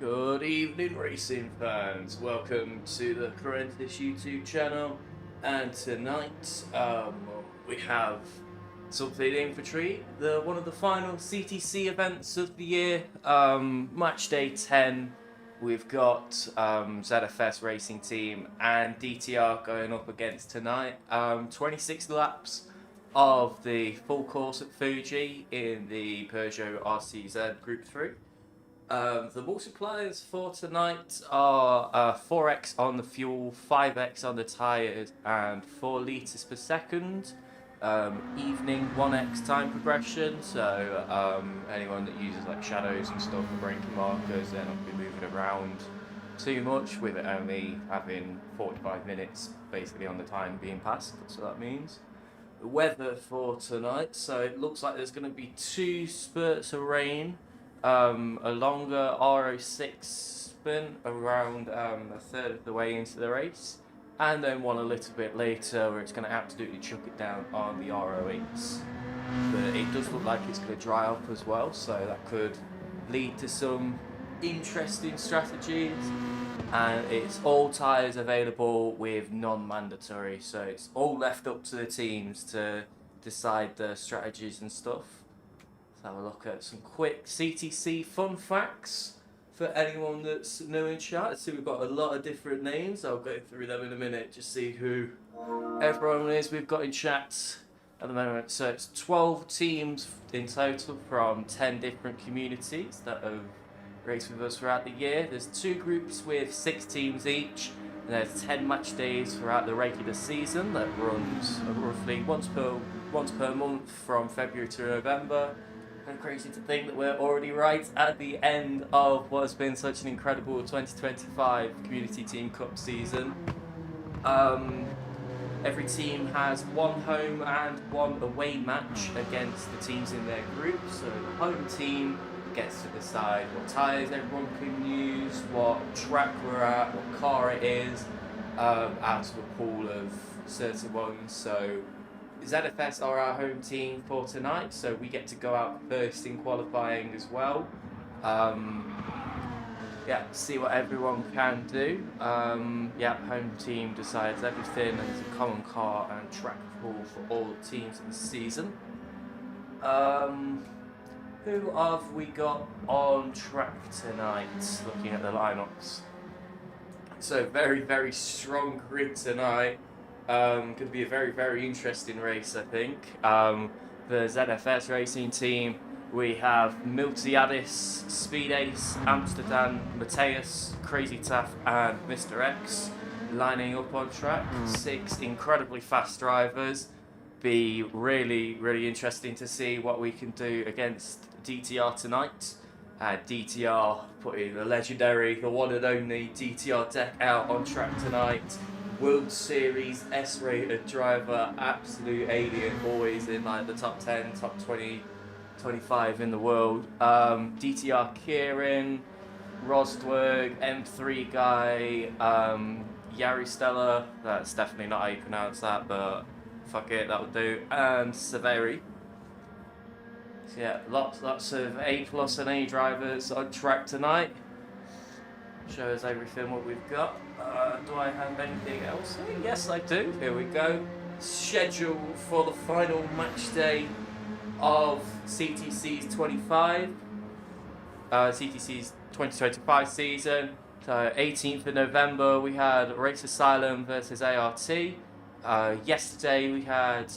Good evening, racing fans. Welcome to the Parentis YouTube channel. And tonight, we have something in for treat. One of the final CTC events of the year, match day 10. We've got ZFS racing team and DTR going up against tonight. 26 laps of the full course at Fuji in the Peugeot RCZ Group 3. The multipliers for tonight are 4x on the fuel, 5x on the tyres, and 4 litres per second. Evening 1x time progression, so anyone that uses like shadows and stuff for braking markers, they're not going to be moving around too much, with it only having 45 minutes basically on the time being passed. That's what that means. The weather for tonight, so it looks like there's going to be 2 spurts of rain. A longer RO6 spin around a third of the way into the race, and then one a little bit later where it's going to absolutely chuck it down on the RO8s. But it does look like it's going to dry up as well, so that could lead to some interesting strategies. And it's all tyres available with non-mandatory, so it's all left up to the teams to decide the strategies and stuff. Let's have a look at some quick CTC fun facts for anyone that's new in chat. So we've got a lot of different names. I'll go through them in a minute, just see who everyone is we've got in chat at the moment. So it's 12 teams in total from 10 different communities that have raced with us throughout the year. There's 2 groups with 6 teams each, and there's 10 match days throughout the regular season that runs roughly once per month from February to November. And crazy to think that we're already right at the end of what has been such an incredible 2025 Community Team Cup season. Every team has 1 home and 1 away match against the teams in their group. So the home team gets to decide what tyres everyone can use, what track we're at, what car it is, out of a pool of certain ones. So ZFS are our home team for tonight, so we get to go out first in qualifying as well. See what everyone can do. Home team decides everything, and it's a common car and track pool for all the teams in the season. Who have we got on track tonight? Looking at the lineups. So very, very strong grid tonight. Going to be a very, very interesting race, I think. The ZFS racing team, we have Miltiadis, Speed Ace, Amsterdam, Mateus, Crazy Taff, and Mr. X lining up on track. 6 incredibly fast drivers. Be really, really interesting to see what we can do against DTR tonight. DTR putting the legendary, the one and only DTR deck out on track tonight. World Series S-rated driver, absolute alien, always in like the top 10, top 20, 25 in the world. DTR Kieran, Rosdwerg, M3 guy, Yari Stella, that's definitely not how you pronounce that, but fuck it, that would do, and Severi. So yeah, lots of A+ and A drivers on track tonight. Shows everything what we've got. Do I have anything else? Yes, I do. Here we go. Schedule for the final match day of CTC's 2025 season. So 18th of November we had Race Asylum versus ART. Yesterday we had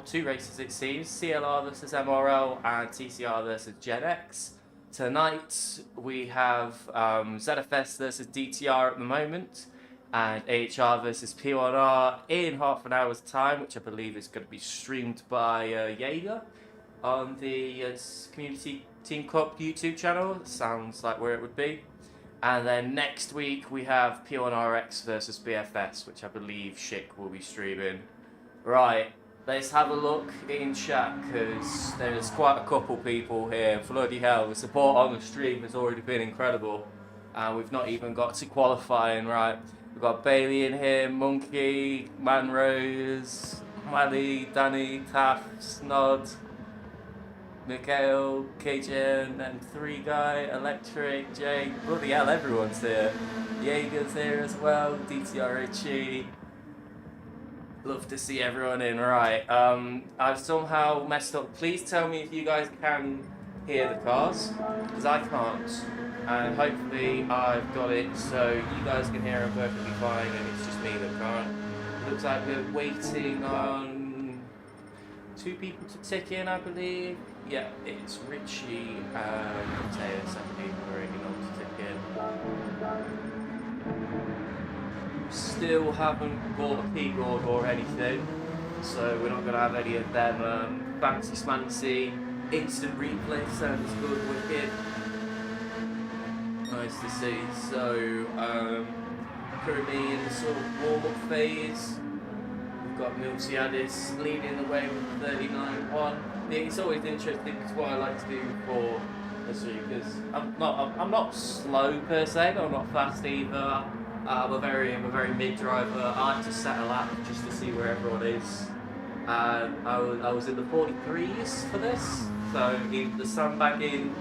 2 races it seems, CLR versus MRL and TCR versus Gen X. Tonight we have ZFS versus DTR at the moment, and AHR versus P1R in half an hour's time, which I believe is going to be streamed by Jaeger on the Community Team Cup YouTube channel. Sounds like where it would be. And then next week we have P1RX versus BFS, which I believe Schick will be streaming. Right. Let's have a look in chat, because there's quite a couple people here. Bloody hell, the support on the stream has already been incredible. And we've not even got to qualifying, right? We've got Bailey in here, Monkey, Manrose, Mally, Danny, Taff, Snod. Mikhail, KJN, and 3 guy, Electric, Jake, bloody hell, everyone's here. Jaeger's here as well, DTR HE. Love to see everyone in. Right, I've somehow messed up. Please tell me if you guys can hear the cars, because I can't. And hopefully I've got it so you guys can hear them perfectly fine and it's just me that can't. Looks like we're waiting on 2 people to tick in, I believe. Yeah, it's Richie and Mateus, I believe, we're waiting on to tick in. Still haven't bought a keyboard or anything, so we're not going to have any of them fancy smancy instant replay. Sounds good, wicked. Nice to see. So, currently in the sort of warm-up phase. We've got Miltiadis leading the way with the 39.1. It's always interesting, it's what I like to do for this week, because I'm not slow per se, but I'm not fast either. I'm a very mid driver. I like to set a lap just to see where everyone is. I was in the 43s for this, so in the sandbagging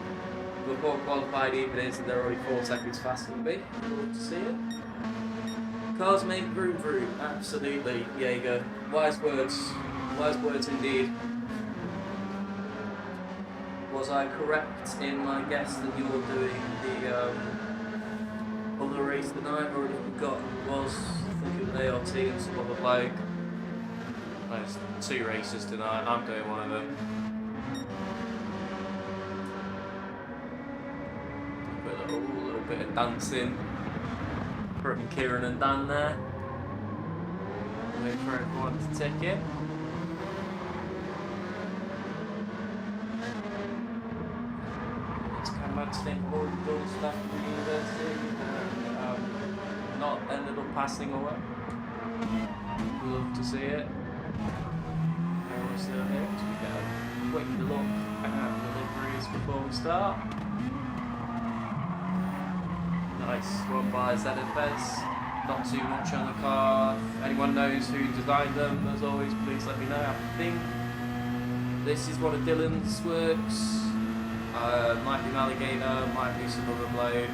before qualified even is, and they're already 4 seconds faster than me. Love to see it. Cars make vroom vroom, absolutely, Jaeger. Wise words indeed. Was I correct in my guess that you were doing the other race tonight, or if we got was I think it was ART and some other bloke? There's 2 races tonight. I'm doing one of them. Put a little bit of dancing from Kieran and Dan there. Wait for everyone to tick in. It's kind of hard to think more of the stuff from the university and not ended up passing away. Love to see it. Everyone's still here, so we get a quick look at deliveries before we start. Nice one by ZFS. Not too much on the car. If anyone knows who designed them, as always, please let me know. I think this is one of Dylan's works. Might be an alligator, might be some other bloke.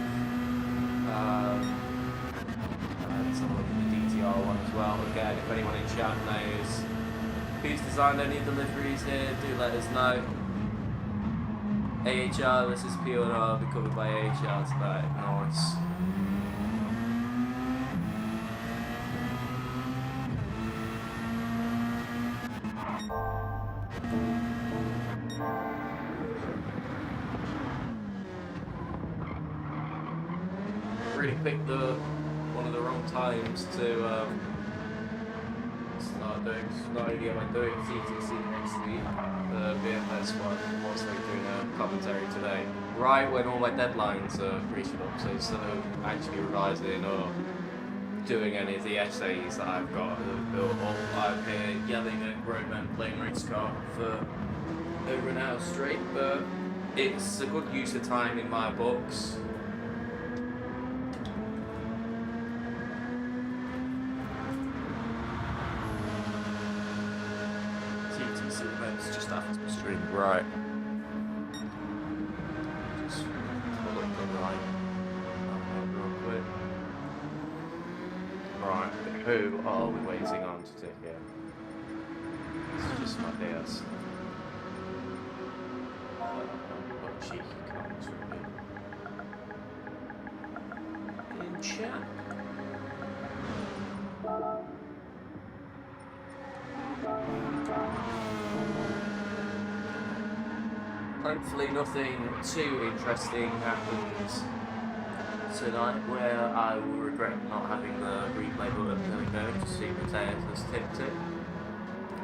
Let's have a look at the DTR one as well. Again, if anyone in chat knows who's designed any deliveries here, do let us know. AHR, this is P&R, I'll be covered by AHR tonight. Nice. Really picked one of the wrong times to start doing. Not only am I doing CTC next week, the VFS one, I'm also doing a commentary today. Right when all my deadlines are reaching up, so instead of actually revising or doing any of the essays that I've got built up, I'm here yelling at grown men playing race car for over an hour straight, but it's a good use of time in my books. Just after the stream, right? Just pull up the right real quick. Right, who are we waiting on to take in? It's just my DS. What cheeky comments really. In chat. Hopefully nothing too interesting happens tonight where I will regret not having the replay button. There we go, to see Mateus has tipped it.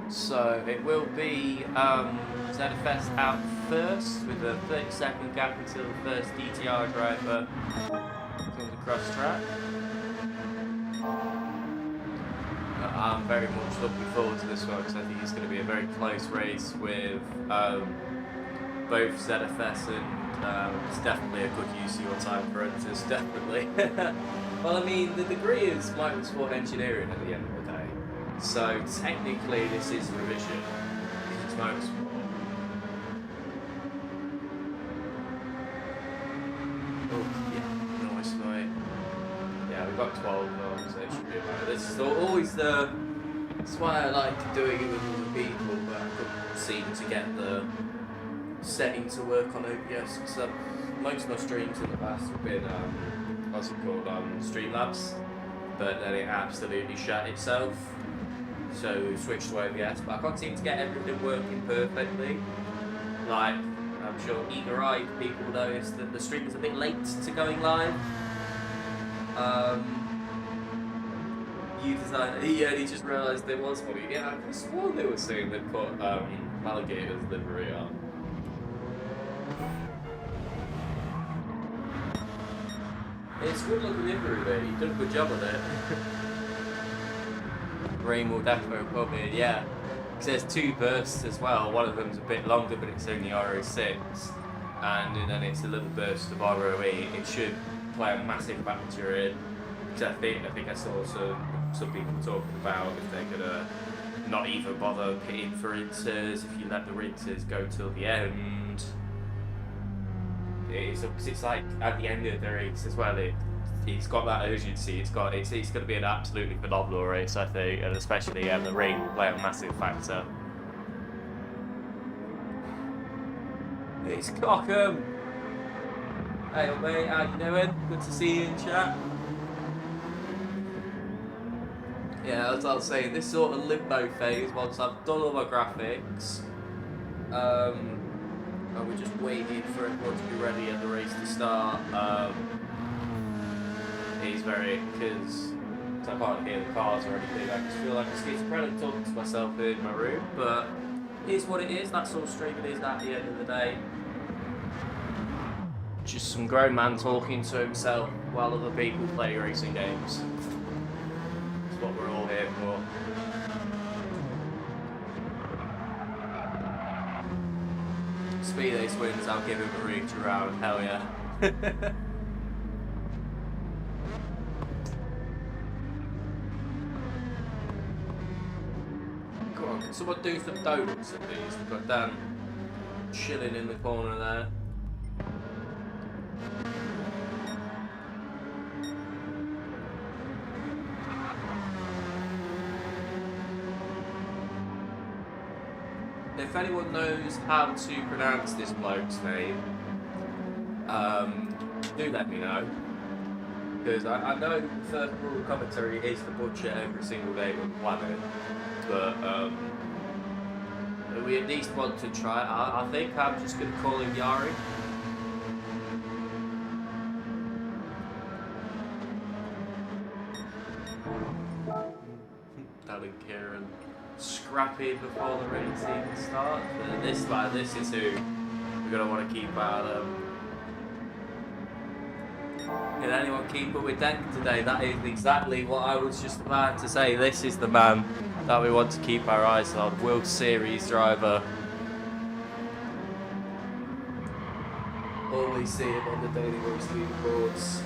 So it will be ZFS out first with a 30-second gap until the first DTR driver comes across track. I'm very much looking forward to this one because I think it's going to be a very close race with both ZFS and it's definitely a good use of your time, Parentis, definitely. Well, I mean, the degree is motorsport engineering at the end of the day, so technically this is revision because it's motorsport. we've got 12 so it should be about. This is always the. That's why I like doing it with other people, but I couldn't seem to get the setting to work on OBS. So most of my streams in the past have been what's it called, Streamlabs, but then it absolutely shut itself. So we switched to OBS, but I can't seem to get everything working perfectly. Like, I'm sure eager-eyed people noticed that the stream was a bit late to going live. You designer, he only just realised there was one. Yeah, I could have sworn they were saying they put alligator's livery on. It's good looking livery there, you've done a good job on it. Rainbow Defo pub in, yeah. Because there's 2 bursts as well. One of them's a bit longer, but it's only RO6, and then it's a little burst of RO8. It should play a massive factor in. Because I think I saw some people talking about if they're gonna not even bother pitting for inters if you let the inters go till the end. It's like at the end of the race as well. It's got that urgency. It's going to be an absolutely phenomenal race, I think, and especially the rain will play a massive factor. It's Cockham. Hey mate, how you doing? Good to see you in chat. Yeah, as I was saying, this sort of limbo phase, once I've done all my graphics, and we're just waiting for everyone to be ready and the race to start. It's very, because I can't hear the cars or anything, I just feel like a schizophrenic talking to myself in my room, but it is what it is, that's all streaming is at the end of the day. Just some grown man talking to himself while other people play racing games. That's what we're all here for. Speed Ace wins, I'll give him a reach around, hell yeah. Come on, can someone do some donuts at least? We've got Dan chilling in the corner there. If anyone knows how to pronounce this bloke's name, do let me know. Because I know the first rule of commentary is to butcher every single day on the planet, but we at least want to try. I think I'm just going to call him Yari. Telling Kieran scrappy before the race even starts. But this is who we're going to want to keep our. Can anyone keep up with Deck today? That is exactly what I was just about to say. This is the man that we want to keep our eyes on. World Series driver. Always see him on the daily race leaderboards.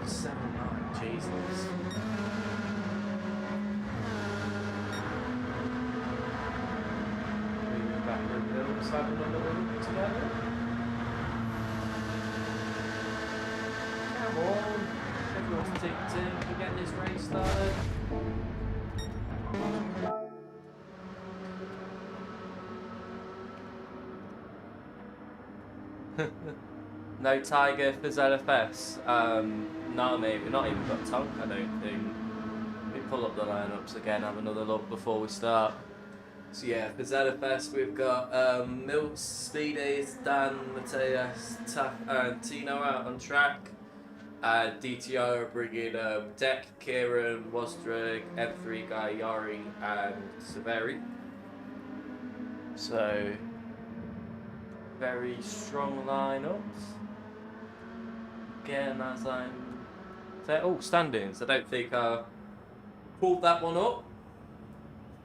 7-9, Jesus. Moving back the middle, having another look together. Come on, everyone's ticked in to get this race started. No Tiger for ZFS. No mate, we've not even got Tonk, I don't think. We pull up the lineups again, have another look before we start. So yeah, for ZFS we've got Milks, Speedies, Dan, Mateus, Taff and Tino out on track. DTR bringing Deck, Kieran, Wostreg, M3 guy, Yari and Severi. So very strong lineups. Again, as I'm saying, standings. I don't think I pulled that one up.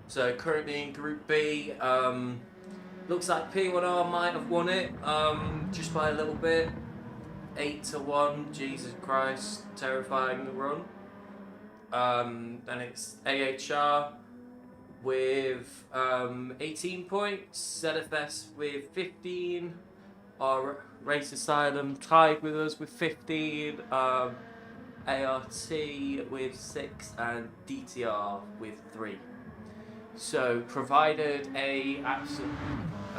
So currently in Group B, looks like P1R might have won it, just by a little bit. 8-1. Jesus Christ, terrifying the run. Then it's AHR with 18 points, ZFS with 15, Race Asylum tied with us with 15, ART with 6, and DTR with 3. So, provided a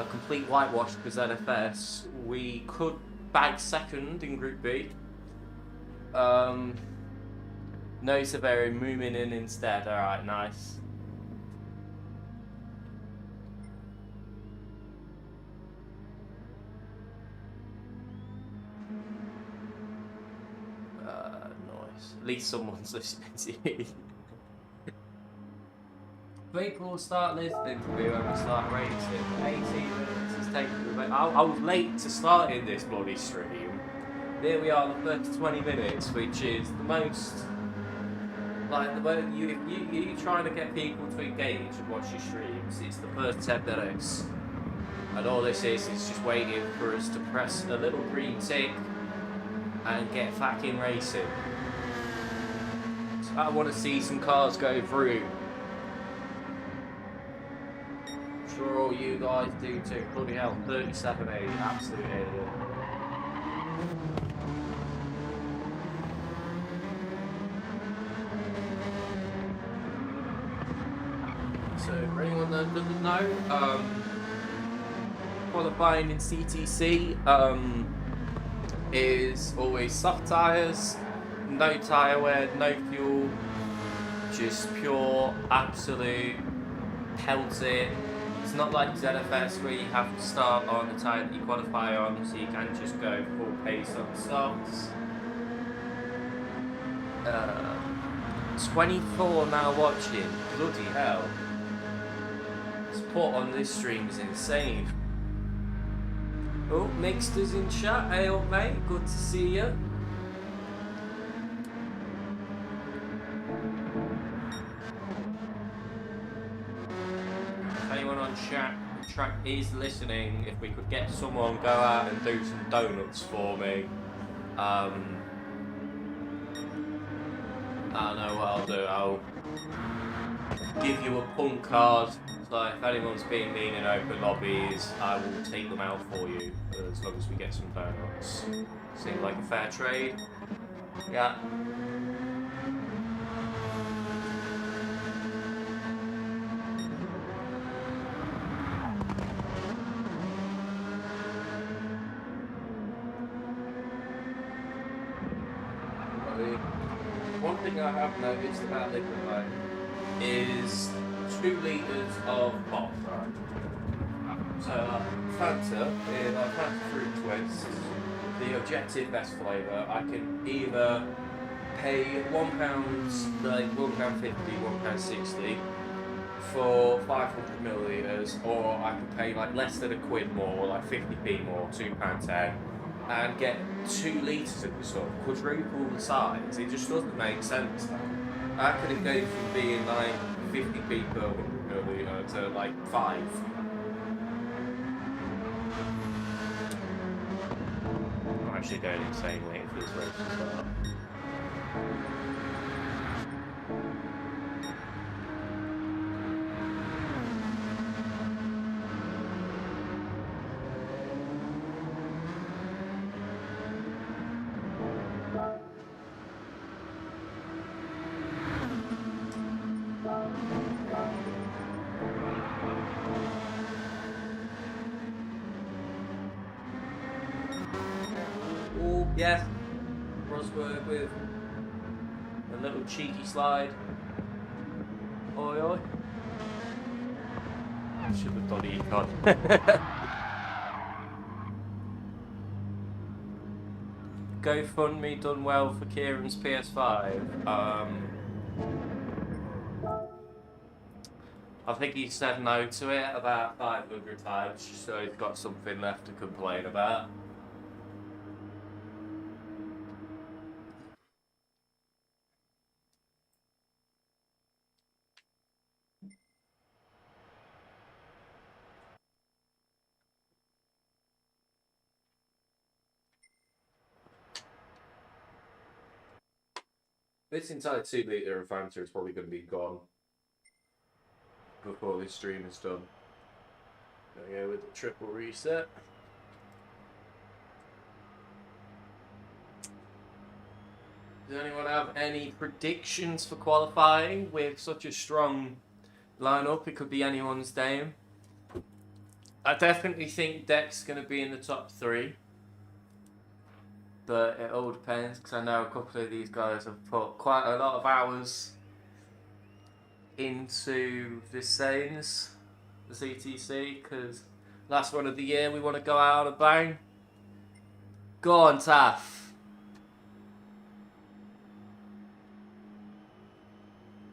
complete whitewash for ZFS, we could bag second in Group B. No Severi moving in instead. Alright, nice. Nice. At least someone's listening to you. People will start listening to me when we start racing. 18 minutes is taking me. I was late to starting this bloody stream. Here we are, the first 20 minutes, which is the most. Like, you trying to get people to engage and watch your streams, it's the first 10 minutes. And all this is just waiting for us to press a little green tick and get fucking racing. So I want to see some cars go through. Sure all you guys do too. Bloody hell, 37A, absolute idiot. So for anyone that doesn't know, qualifying in CTC is always soft tyres, no tyre wear, no fuel, just pure, absolute pelting. It's not like ZFS where you have to start on the tyre that you qualify on, so you can just go full pace on softs. 24 now watching, bloody hell. Support on this stream is insane. Oh, Mixed is in chat. Hey old mate, good to see you. Anyone on chat track is listening, if we could get someone go out and do some donuts for me. I know what I'll do. I'll give you a punk card. So if anyone's being mean in open lobbies, I will take them out for you as long as we get some donuts. Seems like a fair trade. Yeah. One thing I have noticed about liquid light is 2 litres of pop, right? So Fanta, in Fanta Fruit Twist, the objective best flavour, I can either pay £1, like £1.50, £1.60 for 500 millilitres, or I can pay like less than £1 more, like 50p more, £2.10, and get 2 litres of the stuff, quadruple the size. It just doesn't make sense. How could it go from being like 50p per 100 millilitre to like 5? I'm actually going insane waiting for this race to start. Yes, Rosberg with a little cheeky slide. Oi oi. Should have done econ. GoFundMe done well for Kieran's PS5. I think he said no to it about 500 times, so he's got something left to complain about. This entire 2 litre of Fanta is probably going to be gone before this stream is done. There we go with the triple reset. Does anyone have any predictions for qualifying with such a strong lineup? It could be anyone's game. I definitely think Deck's going to be in the top 3. But it all depends, because I know a couple of these guys have put quite a lot of hours into the Saints, the CTC, because last one of the year we want to go out on a bang. Go on, Taff.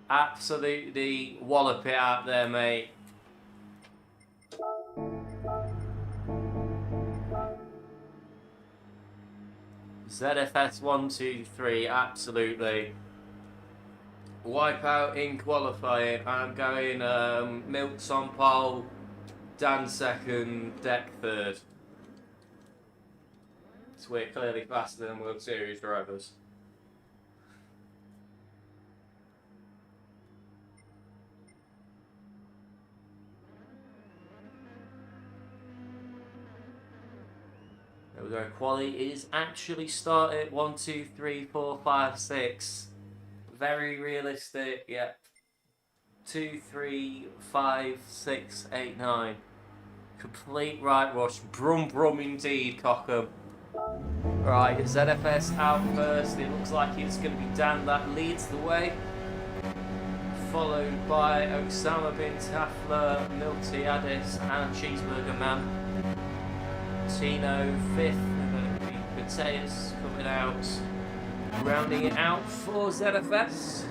Absolutely wallop it out there, mate. ZFS 1, 2, 3, absolutely. Wipeout in qualifying. I'm going Milks on pole, Dan second, Deck third. So we're clearly faster than World Series drivers. There we go. Quali is actually started. 1, 2, 3, 4, 5, 6. Very realistic. Yeah. 2, 3, 5, 6, 8, 9. Complete right rush. Brum brum indeed, Cockham. Right, ZFS out first. It looks like it's going to be Dan that leads the way. Followed by Osama bin Tafler, Milty Addis, and Cheeseburger Man. Tino 5th, Mateus coming out, rounding it out for ZFS.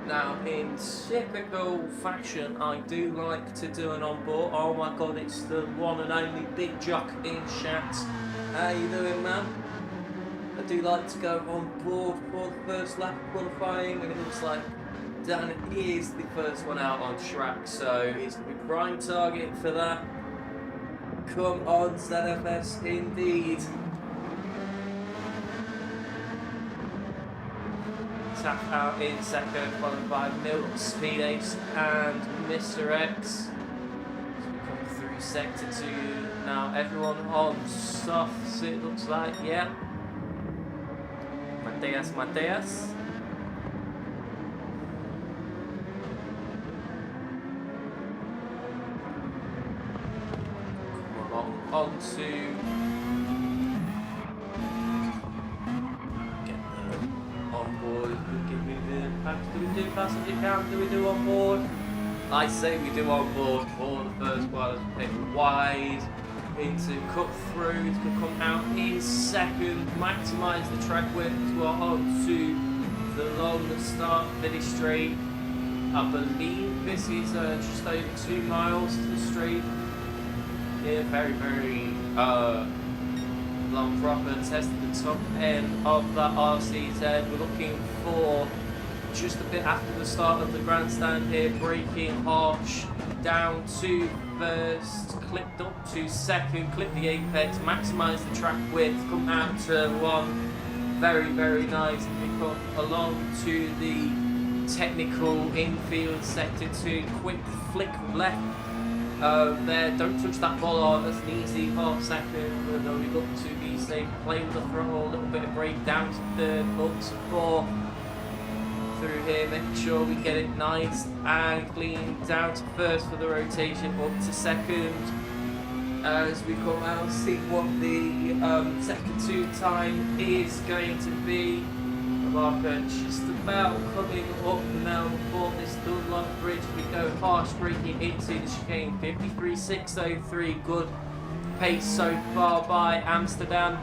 Now, in typical fashion, I do like to do an on-board. Oh my god, it's the one and only Big Jock in chat. How you doing, man? I do like to go on board for the first lap of qualifying, and it looks like Dan is the first one out on track, so he's going to be prime target for that. Come on, ZFS, indeed. Tap out in second, followed by Milk, Speed Ace, and Mr. X. So we come through sector 2. Now everyone on softs, it looks like, yeah. Mateus. On to get the on board. Give me the do we do fast as you can? Do we do on board? I say we do on board for the first one. Pick wide into cut through. It's going to come out in second. Maximise the track width as well. On to the long start finish straight. I believe this is just over 2 miles to the straight. Yeah, very, very long proper test at the top end of that RCZ. We're looking for just a bit after the start of the grandstand here, braking harsh, down to first, clipped up to second, clip the apex, maximise the track width, come out turn 1, very, very nice, pick up along to the technical infield sector 2, quick flick left. There, don't touch that ball on, that's an easy half second, and then we look to be safe, play with the throttle, a little bit of brake down to third, up to 4, through here, make sure we get it nice and clean, down to first for the rotation, up to second, as we come out, see what the sector 2 time is going to be. Marker just about coming up now for this Dunlop bridge. We go harsh braking into the chicane. 53.603, good pace so far by Amsterdam.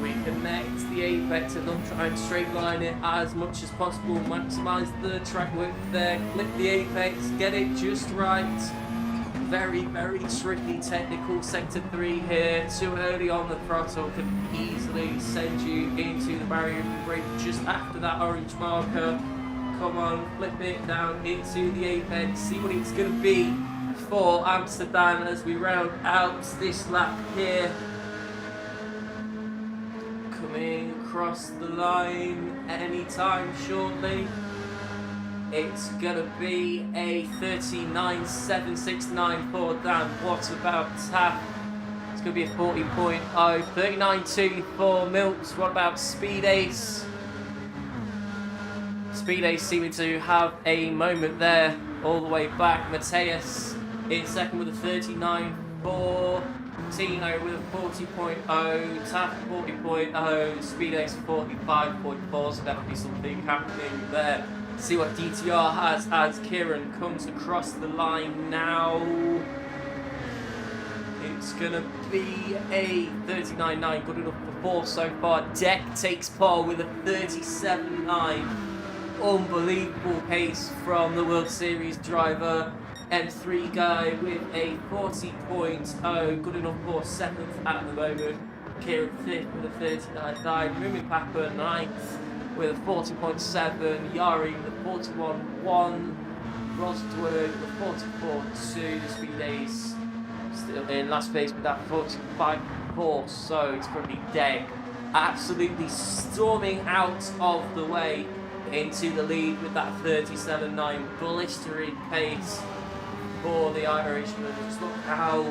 We connect the apex and not try and straight line it as much as possible. Maximise the track width there. Clip the apex, get it just right. Very, very tricky technical sector 3 here. Too early on the throttle can easily send you into the barrier and brake just after that orange marker. Come on, flip it down into the apex. See what it's going to be for Amsterdam as we round out this lap here. Coming across the line anytime shortly. It's gonna be a 39.769 for Dan. What about Taff? It's going to be a 40.0. 39.2 for Milks. What about Speed Ace? Speed Ace seeming to have a moment there all the way back. Mateus in second with a 39.4. Tino with a 40.0. Taff 40.0. Speed Ace 45.4. So definitely something happening there. See what DTR has as Kieran comes across the line now. It's going to be a 39.9, good enough for fourth so far. Deck takes pole with a 37.9. Unbelievable pace from the World Series driver. M3 guy with a 40.0, good enough for seventh at the moment. Kieran fifth with a 39.9. Moomin Papa ninth with a 40.7. Yari with a 41.1. Rosdward with a 44.2. The Speed Ace still in last place with that 45.4, so it's probably dead. Absolutely storming out of the way into the lead with that 37.9 blistering pace for the Irishman. Just look how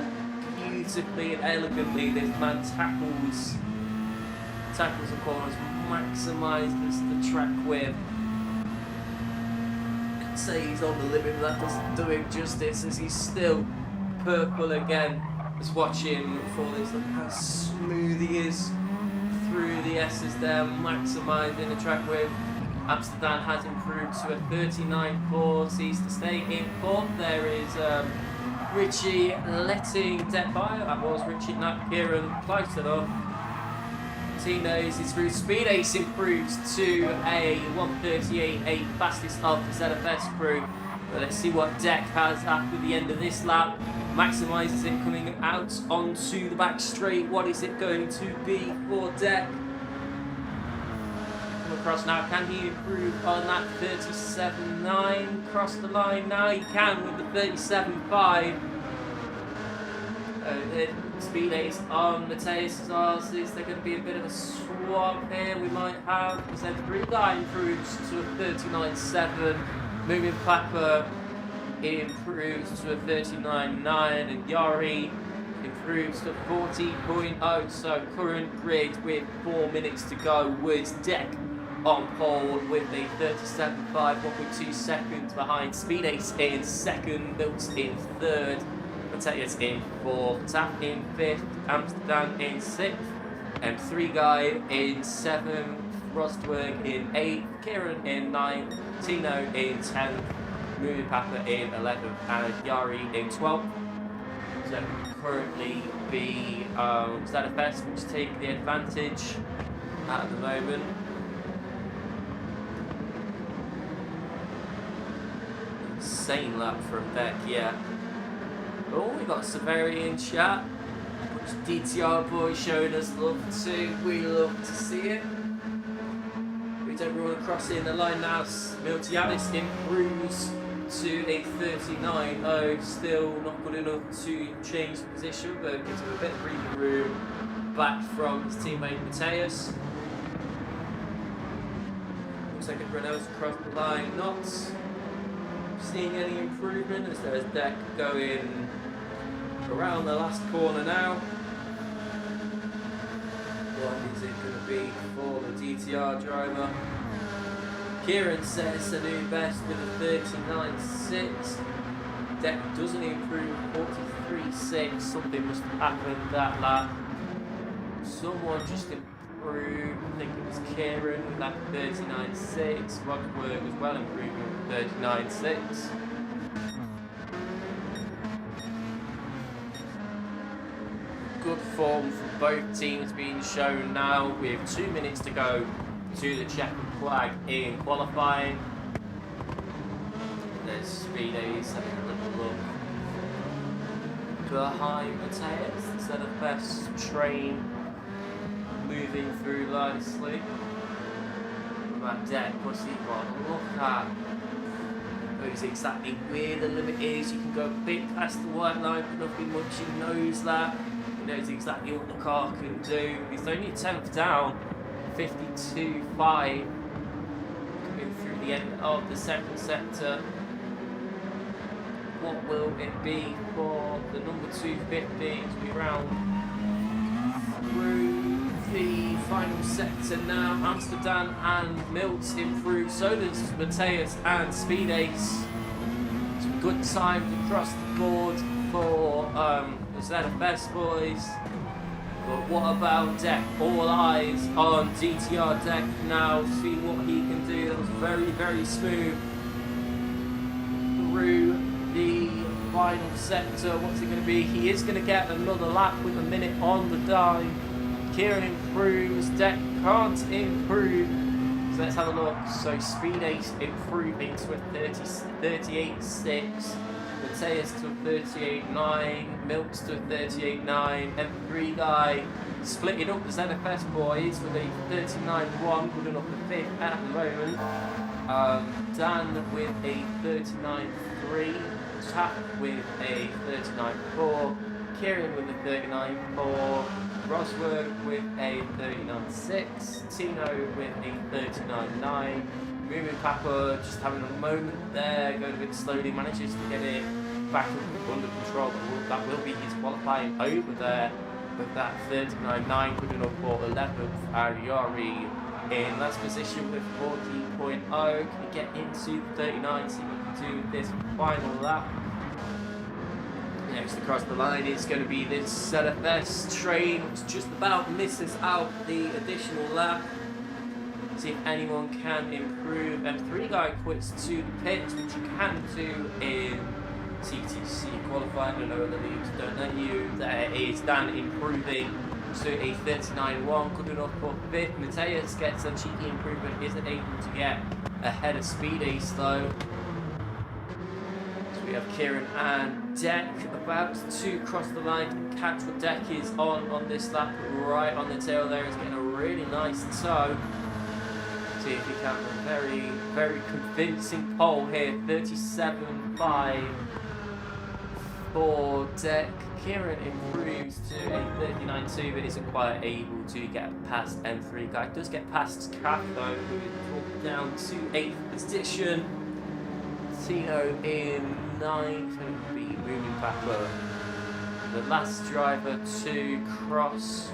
beautifully and elegantly this man tackles and corners, maximises the track width. I'd say he's on the limit, but that doesn't do him justice as he's still purple again. Let's watch him for this. Look how smooth he is through the S's there, maximising the track width. Amsterdam has improved to a 39.4, sees to stay in fourth. There is Richie letting Deck by. That was Richie, not Kieran, close enough. Tino's is through. Speed Ace improves to a 1:38.8, fastest of the ZFS crew. But let's see what Deck has after the end of this lap. Maximises it coming out onto the back straight. What is it going to be for Deck? Come across now. Can he improve on that 37.9? Cross the line now. He can with the 37.5. Speed Ace on Mateus as well. So is there going to be a bit of a swap here? We might have. Because then Green Guy improves to a 39.7. Moomin Papa improves to a 39.9, and Yari improves to 40.0. So current grid with 4 minutes to go was Deck on pole with a 37.5, 1.2 seconds behind. Speed Ace in second, Milks in third, Mateus in fourth, Taff in fifth, Amsterdam in sixth, M3 Guy in seventh, Rostberg in eighth, Kieran in ninth, Tino in 10th, Moomin Papa in 11th, and Yari in 12th. So currently the ZFS which take the advantage at the moment. Insane lap from Beck, yeah. Oh, we got Severity in chat. Which DTR boy showing us love too. We love to see it. Everyone crossing the line now. Miltiadis improves to a 39.0, still not good enough to change the position, but gives him a bit of breathing room back from his teammate Mateus. Looks like everyone else across the line not seeing any improvement as there's Deck going around the last corner now. What is it going to be for the DTR driver? Kieran says a new best with a 39.6. Deck doesn't improve, 43.6. Something must have happened that lap. Someone just improved. I think it was Kieran with that 39.6. Rockwork was well improving with 39.6. Good form for both teams being shown now with 2 minutes to go to the checkered flag in qualifying. There's Speed Ace having a little look behind Mateus instead of best train moving through nicely. That Deck, what's he got? Look at knows exactly where the limit is. You can go a bit past the white line, but nothing much. He knows that. He knows exactly what the car can do. He's only 10th down, 52.5. Coming through the end of the second sector. What will it be for the number 250 to be around final sector now. Amsterdam and Milts improve. So does Mateus and Speed Ace. Some good times across the board for the ZFS boys. But what about Deck? All eyes on DTR Deck now, seeing what he can do. That was very, very smooth through the final sector. What's it going to be? He is going to get another lap with a minute on the dime. Kieran improves. Deck can't improve. So let's have a look. So Speed Ace improving to a 38.6. Mateus to a 38.9, Milks to a 38.9, M3 guy splitting up the ZFS boys with a 39.1, good enough for 5th at the moment. Dan with a 39.3, Tap with a 39.4, Kieran with a 39.4, Rosberg with a 39.6, Tino with a 39.9. Moving Papa just having a moment there, going a bit slowly, manages to get it back under control, but that will be his qualifying over there with that 39.9, good enough for 11th, and Yari in last position with 40.0, can he get into the 39, see what he can do with this final lap. Next across the line is going to be this ZFS train, which just about misses out the additional lap. See if anyone can improve. M3 guy quits to the pits, which you can do in TTC qualifying. I know the leagues don't let you. There is Dan improving to a 39.1, good enough for 5th. Mateus gets a cheeky improvement, isn't able to get ahead of Speed Ace though. So we have Kieran and Deck about to cross the line to catch what Deck is on this lap. Right on the tail there, he's getting a really nice tow. See if he can have a very, very convincing pole here. 37.5 for Deck. Kieran improves to a 39.2, but isn't quite able to get past M3 guy. Does get past Cap though, who is brought down to 8th position. Tino in 9th, and will be moving back up. The last driver to cross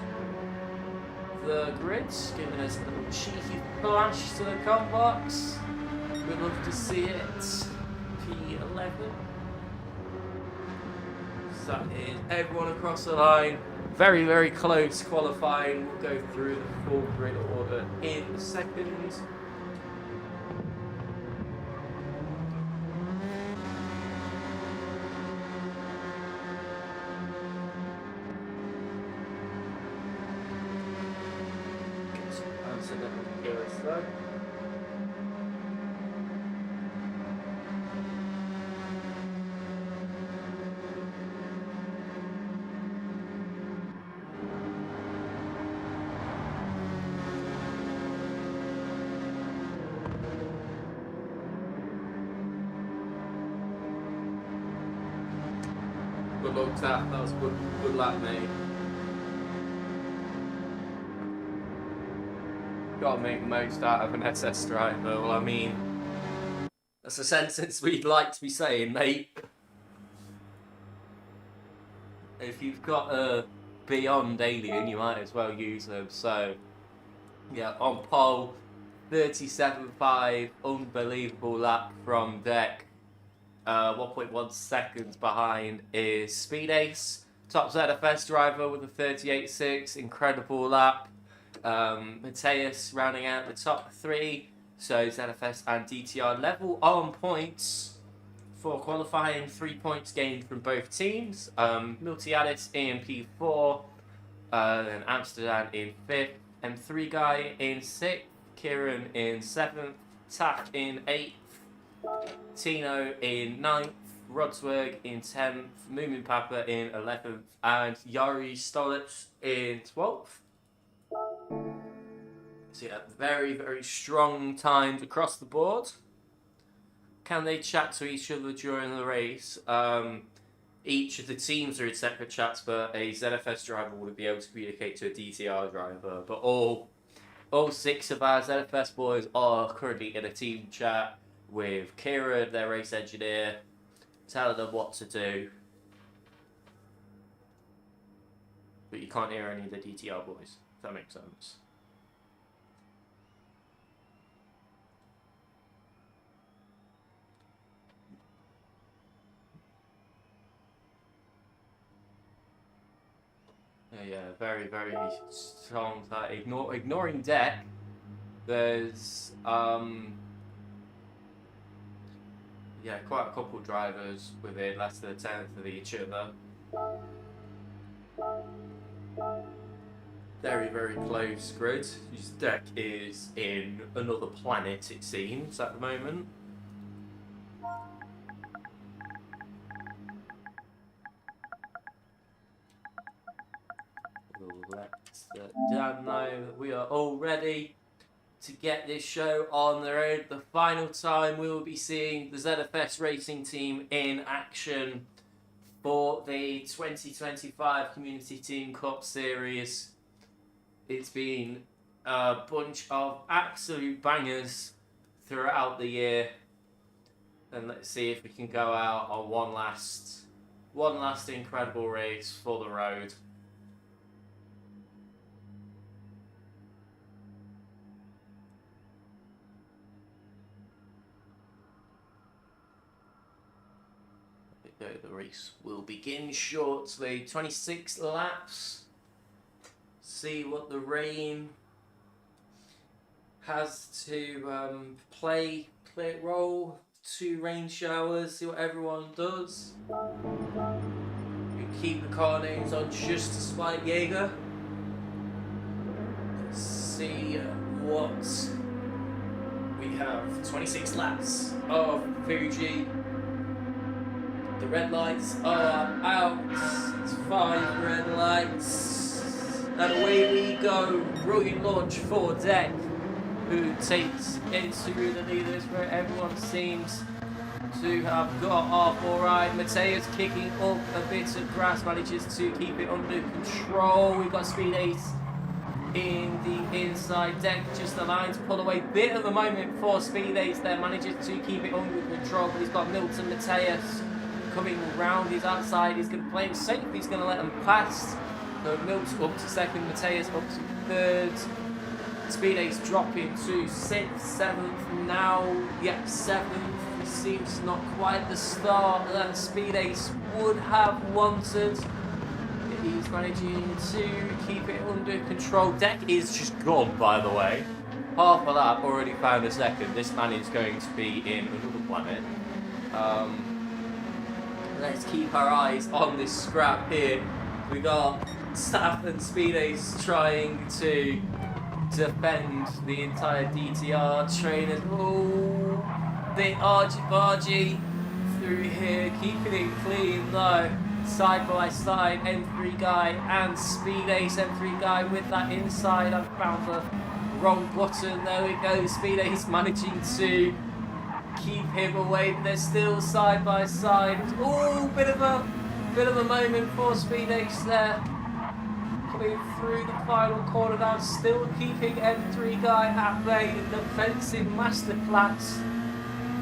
the grids, giving us a little cheeky flash to the cut box. We'd love to see it. P11. So that is everyone across the line. Very, very close qualifying. We'll go through the full grid order in a second. So that will go slow. Good luck, Tap. That was good lap, mate. Got to make the most out of an SS driver. Well, I mean, that's a sentence we'd like to be saying, mate. If you've got a Beyond Alien, you might as well use them. So, yeah, on pole, 37.5, unbelievable lap from Deck. 1.1 seconds behind is Speed Ace, top ZFS driver with a 38.6, incredible lap. Mateus rounding out the top 3, so ZFS and DTR level on points for qualifying, 3 points gained from both teams. Multiadis in P4, then Amsterdam in 5th, M3 guy in 6th, Kieran in 7th, Tap in 8th, Tino in 9th, Rodsberg in 10th, Moomin Papa in 11th, and Yari Stolitz in 12th. So yeah, very, very strong times across the board. Can they chat to each other during the race? Each of the teams are in separate chats, but a ZFS driver would be able to communicate to a DTR driver. But all 6 of our ZFS boys are currently in a team chat with Kira, their race engineer, telling them what to do. But you can't hear any of the DTR boys, if that makes sense. Yeah, very, very strong. Ignoring deck, there's yeah, quite a couple drivers within less than a tenth of each other. Very, very close grid. His deck is in another planet, it seems, at the moment. We'll let Dan know that we are all ready to get this show on the road. The final time we will be seeing the ZFS racing team in action for the 2025 Community Team Cup Series. It's been a bunch of absolute bangers throughout the year, and let's see if we can go out on one last incredible race for the road. The race will begin shortly. 26 laps. See what the rain has to play a role. 2 rain showers. See what everyone does. We keep the car names on just a slight Jaeger. Let's see what we have. 26 laps of Fuji. The red lights are out. It's 5 red lights. And away we go. Brilliant launch for Deck, who takes into the leaders where everyone seems to have got off alright. Matea's kicking up a bit of grass, manages to keep it under control. We've got Speed Ace in the inside. Deck just aligns, pull away. Bit of a moment for Speed Ace there, manages to keep it under control, but he's got Milton Mateus coming round his outside. He's going to play it safe. He's going to let him pass. So Milt's up to second, Mateus up to third. Speed Ace dropping to 6th, 7th now. Yep, 7th. This seems not quite the start that Speed Ace would have wanted. He's managing to keep it under control. Deck is just gone, by the way. Half of that already found a second. This man is going to be in another planet. Let's keep our eyes on this scrap here. We got Staff and Speed Ace trying to defend the entire DTR trainers. Oh, bit argy-bargy through here, keeping it clean though. Side by side, M3 guy and Speed Ace. M3 guy with that inside. I've found the wrong button. There we go. Speed Ace managing to keep him away, but they're still side by side. Oh, bit of a moment for Speed Ace there. Coming through the final corner now, still keeping M3 guy at bay. Defensive masterclass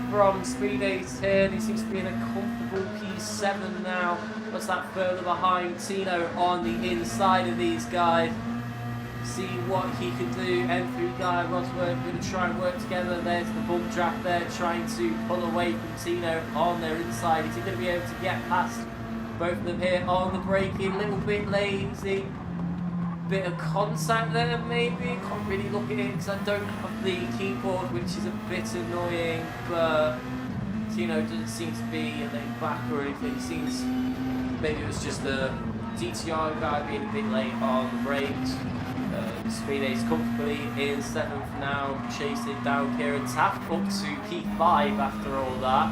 from Speed Ace here. He seems to be in a comfortable P7 now. What's that further behind? Tino on the inside of these guys. See what he can do. M3 guy, Rosworth going to try and work together. There's the bump draft there, trying to pull away from Tino on their inside. Is he going to be able to get past both of them here on the braking? A little bit lazy. Bit of contact there maybe. Can't really look at it because I don't have the keyboard, which is a bit annoying. But Tino doesn't seem to be laying back or anything. It seems maybe it was just the DTR guy being a bit late on the brakes. Speed Ace comfortably in 7th now, chasing down Kieran Taft up to P5 after all that.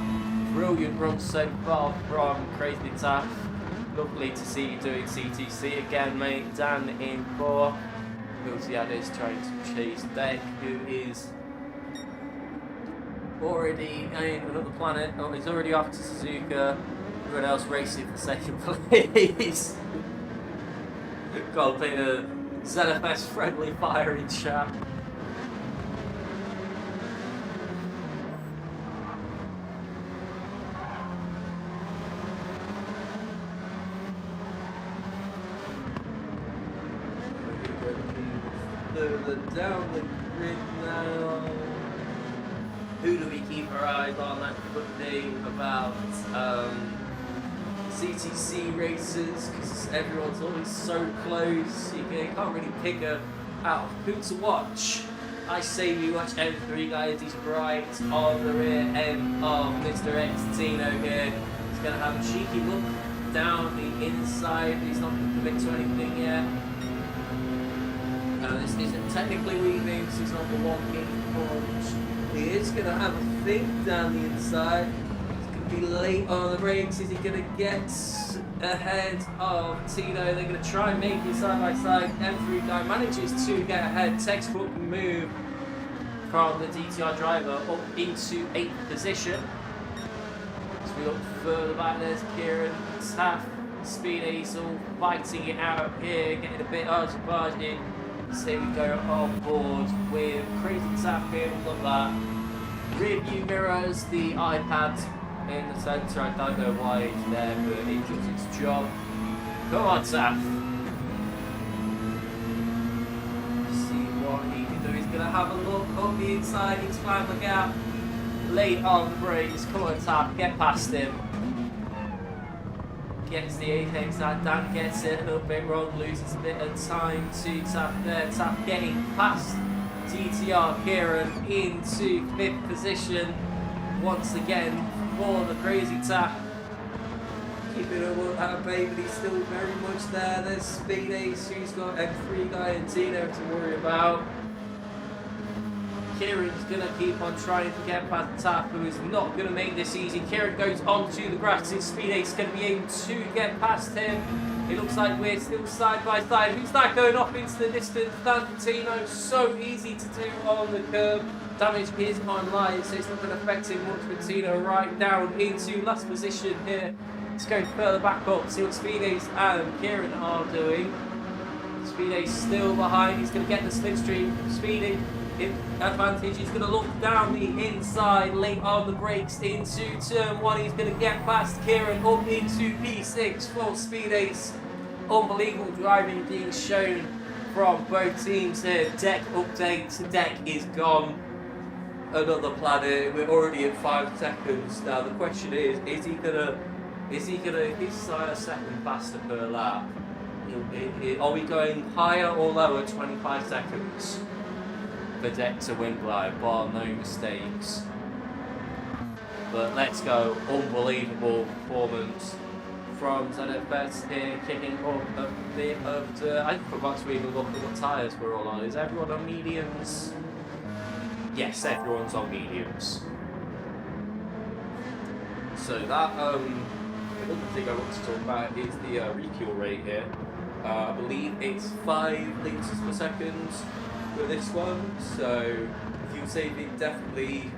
Brilliant run so far from Crazy Taft. Lovely to see you doing CTC again, mate. Dan in 4. Miltiades trying to chase Deck, who is already in another planet. Oh, he's already off to Suzuka. Everyone else racing for 2nd place. Got a bit of ZFS friendly fire in chat. Down the grid now. Who do we keep our eyes on? That could be about CTC races because everyone's always so close. You can't really pick out who to watch. I say we watch M3 guys. He's right on the rear end of Mr. X Tino here. He's going to have a cheeky look down the inside. He's not going to commit to anything yet. This isn't technically weaving, so he's not the one in front. He is going to have a think down the inside. He's going to be late on the brakes. Is he going to get ahead of Tino? They're going to try and make it side by side. M3 guy manages to get ahead. Textbook move from the DTR driver up into 8th position. As we look further back, there's Kieran Taff, Speed Ace all fighting it out here, getting a bit argy in. So here we go on board with Crazy Taff here. Look at that. Rear view mirrors, the iPad in the centre. I don't know why it's there, but it does its job. Come on, Taff. See what he can do. He's going to have a look on the inside. He's found the gap. Late on the brakes. Come on, Taff. Get past him. Gets the apex out. Dan gets it a little bit wrong. Loses a bit of time to Taff there. Taff getting past DTR. Kieran into 5th position. Once again for the Crazy Taff. Keeping a look at baby, he's still very much there. There's Speed Ace, who's got M3 guy and Tino to worry about. Kieran's going to keep on trying to get past Taff, who is not going to make this easy. Kieran goes onto the grass. Speed Ace is going to be able to get past him. It looks like we're still side by side. Who's that going off into the distance? Dan Tino, so easy to do on the curb. Damage is online, so it's not going to affect him much. But Tino right down into last position here. Let's go further back up, see what Speed Ace and Kieran are doing. Speed Ace still behind. He's going to get the slipstream. Speed advantage. He's going to look down the inside, late on the brakes into turn 1. He's going to get past Kieran up into P6 for Speed Ace. Unbelievable driving being shown from both teams here. Deck update. Deck is gone. Another planet. We're already at 5 seconds now. The question is he gonna he's a second faster per lap? Are we going higher or lower? 25 seconds. For Deck to win by, bar no mistakes. But let's go. Unbelievable performance from ZFS here, kicking up a bit of dirt. I forgot to even look at what tyres we're all on. Is everyone on mediums? Yes, everyone's on mediums. So that another thing I want to talk about is the refuel rate here. I believe it's 5 litres per second for this one, so fuel saving definitely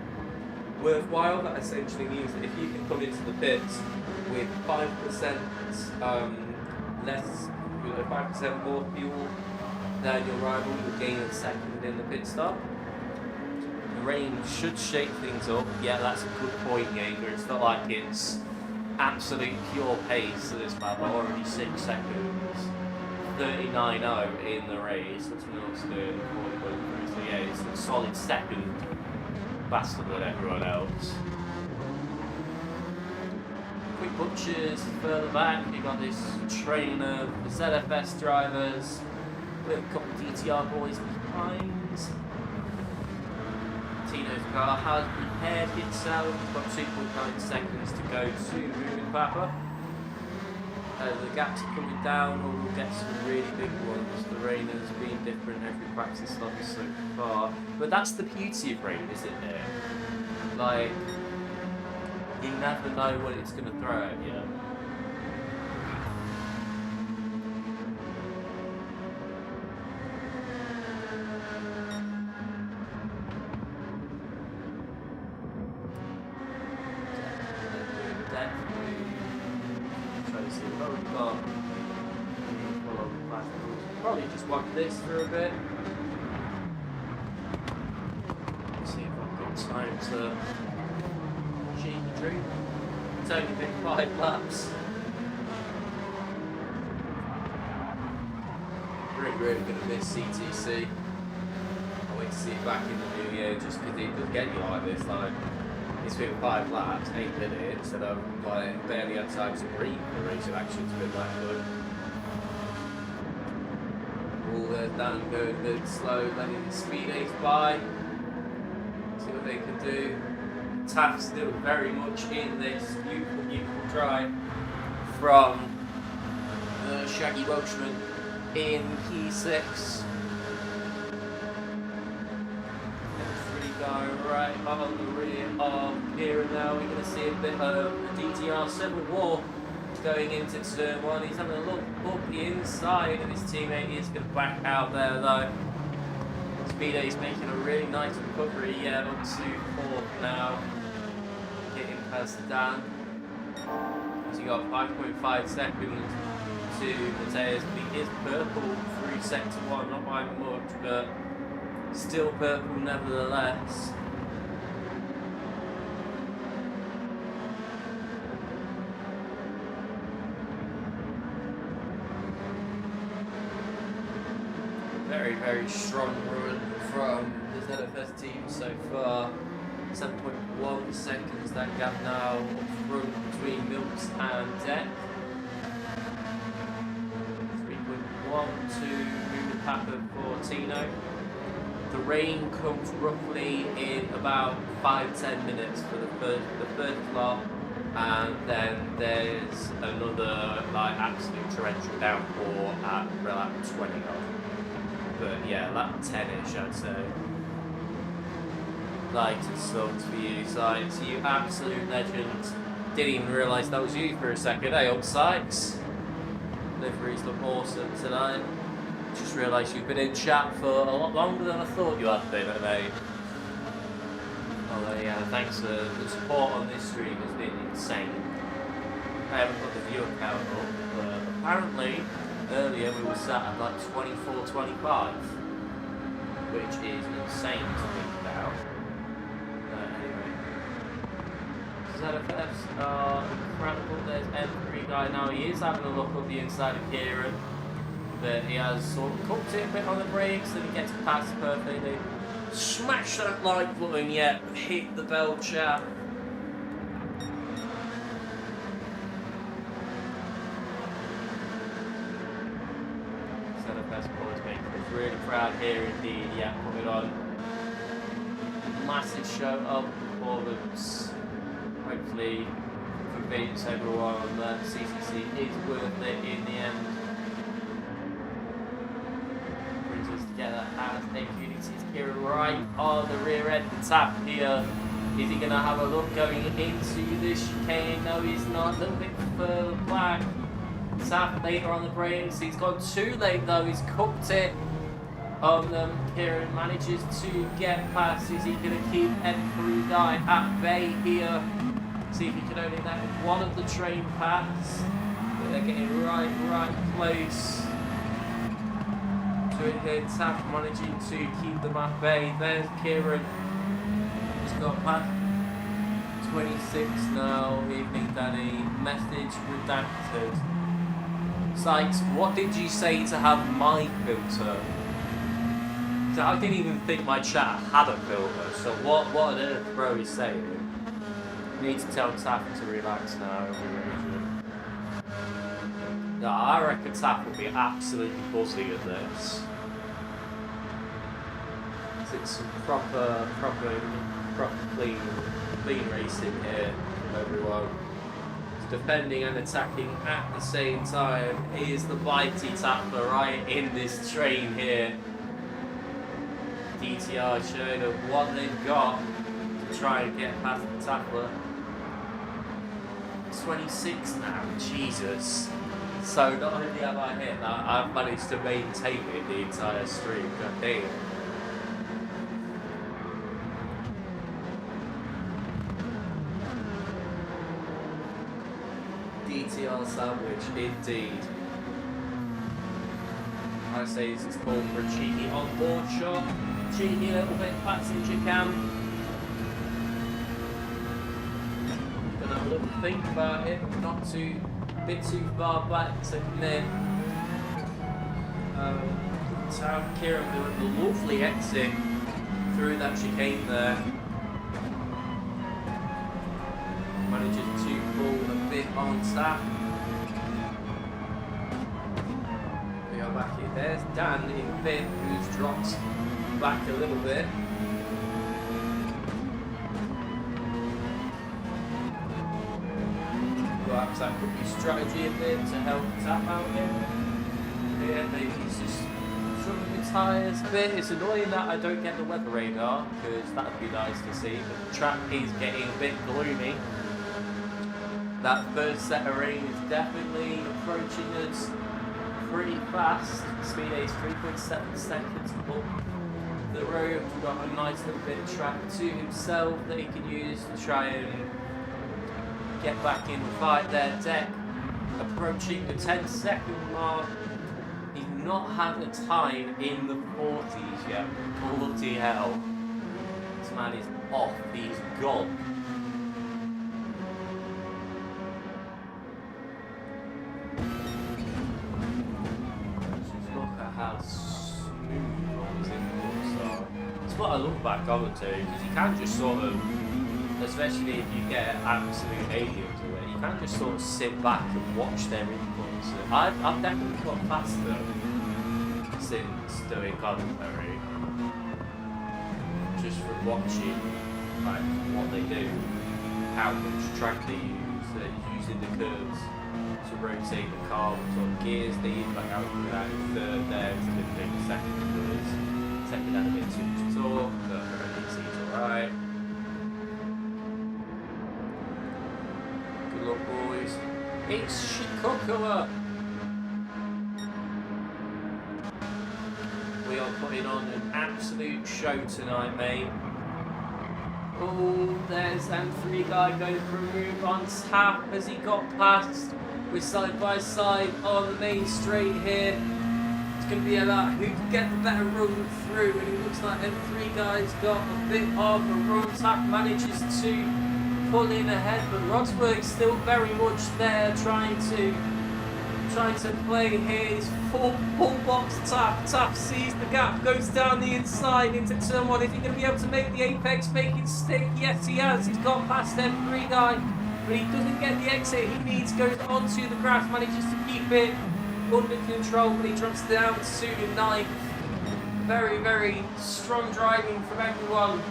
worthwhile. That essentially means that if you can come into the pits with 5% less, 5% more fuel than your rival, you'll gain a second in the pit stop. The rain should shake things up. Yeah, that's a good point, Jaeger. It's not like it's absolute pure pace at this map. Already 6 seconds. 39.0 in the race. That's what else doing. 40.3. So yeah, it's a solid second faster than everyone else. Quick butchers further back. You've got this train of ZFS drivers with a couple of DTR boys behind. Tino's car has prepared itself. He's got 2.9 seconds to go to moving Papa. The gaps are coming down, or we'll get some really big ones. The rain has been different every practice stop so far. But that's the beauty of rain, isn't it? Like, you never know what it's going to throw at you. Probably just watch this for a bit. See if I've got time to cheat the drink. It's only been 5 laps. Really gonna miss CTC. I'll wait to see it back in the new year just because it does get you like this, like. It's been 5 laps, 8 minutes, and I've like, barely had time to breathe. The race of action's been that good. All the down going a bit slow, letting the speed ace by. See what they can do. Taft still very much in this beautiful drive from the Shaggy Welshman in P6. Guy right on the rear of Kieran now. We're going to see a bit of the DTR Civil War going into turn 1. He's having a look up the inside, and his teammate is going to back out there though. Speedo is making a really nice recovery, yeah, up to 4th now. Getting past Dan. As he got 5.5 seconds to Mateus. He is purple through sector 1, not by much, but still purple nevertheless. Very, very strong run from the ZFS team so far. 7.1 seconds that gap now up front between Milks and Deck. 3.12 moving pattern for Tino. The rain comes roughly in about 5-10 minutes for the first lot, and then there's another like absolute torrential downpour at lap 20 off. But yeah, lap 10ish I'd say. Like it sucks for you, Sykes. You absolute legend. Didn't even realise that was you for a second, eh, old Sykes? Liveries look awesome tonight. Just realised you've been in chat for a lot longer than I thought you had been, mate. Although, yeah, thanks for the support on this stream has been insane. I haven't put the viewer count up, but apparently earlier we were sat at like 24, 25, which is insane to think about. Anyway, ZFS are incredible. There's M3 guy now. He is having a look up the inside of Kieran. But he has sort of cooked it a bit on the brakes, then he gets past perfectly. Smash that like button, yeah, hit the bell chat. ZFS boys making us really proud here indeed, yeah, putting on massive show of performance. Hopefully convince everyone that CCC is worth it in the end. Together as they sees Kieran right on the rear end. The tap here. Is he going to have a look going into this chicane? No, he's not. A little bit further back. Tap later on the brakes. He's gone too late though. He's cooked it on them. Kieran manages to get past. Is he going to keep M3 guy at bay here? See if he can only let one of the train pass. But they're getting right close. Here, Tap managing to keep them at bay. There's Kieran. He's got past 26 now. Evening, Danny. Message redacted. Sykes, what did you say to have my filter? So I didn't even think my chat had a filter. So what on earth, bro, is saying? You need to tell Tap to relax now. No, I reckon Tap will be absolutely buzzing at this. It's some proper clean racing here from everyone. It's defending and attacking at the same time. Is the bitey Tapper right in this train here? DTR showing them what they've got to try and get past the Tapper. 26 now, Jesus. So not only have I hit that, I've managed to maintain it the entire stream. God damn. DTR sandwich, indeed. I say this is called for a cheeky on-board shot. Cheeky little bit passenger cam. Gonna have a little think about it, not too bit too far back to commit. Sam Kieran doing a lovely exit through that chicane there. manages to pull a bit on tap. We go back in. There's Dan in fifth, who's dropped back a little bit. Perhaps that could be strategy a bit to help tap out here. Yeah, maybe he's just struggling with tyres a bit. It's annoying that I don't get the weather radar, because that would be nice to see, but the track is getting a bit gloomy. That first set of rain is definitely approaching us pretty fast. Speed is 3.7 seconds up the road. We've got a nice little bit of track to himself that he can use to try and get back in the fight there. Deck approaching the 10-second mark. He's not had a time in the 40s yet. Bloody hell. This man is off. He's gone. Just look at how smooth all his inputs are. It's what I love about commentary, because you can just sort of, especially if you get absolute alien to it, you can't just sort of sit back and watch their inputs. I've definitely got faster since doing commentary, just from watching like what they do, how much track they use, using the curves to rotate the car, what sort of gears they use, like how we that in third there, it's a bit big, second was second had a bit too much torque, but it's alright. Good luck, boys. It's Shikokawa. We are putting on an absolute show tonight, mate. Oh, there's M3 guy going for a move on tap as he got past. We're side by side on the main straight here. It's going to be about who can get the better run through, and it looks like M3 guy's got a bit of a run. Tap manages to pull in ahead, but Rodsberg's still very much there, trying to play here. His full box tap. Tap sees the gap, goes down the inside into turn one. Is he going to be able to make the apex, make it stick? Yes, he has. He's got past M3 guy, but he doesn't get the exit he needs. Goes onto the grass, manages to keep it under control, but he drops down to ninth. Very, very strong driving from everyone.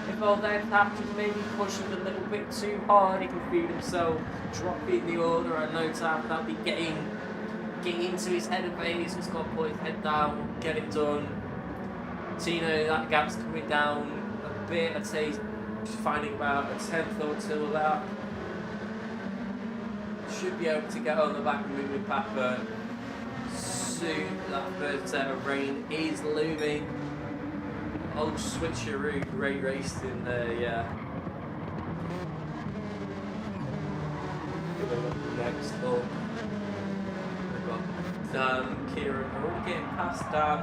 If all their tap is maybe pushing a little bit too hard, he can feel himself dropping the order. I know tap that'll be getting into his head of phase. He's got to put his head down, get it done. Tino, that gap's coming down a bit. I'd say he's finding about a tenth or two of that. Should be able to get on the back and moving back, but soon that first set of rain is looming. Old switcheroo, great race in there, yeah. Next up, we've got Dan, Kieran. We're already getting past Dan.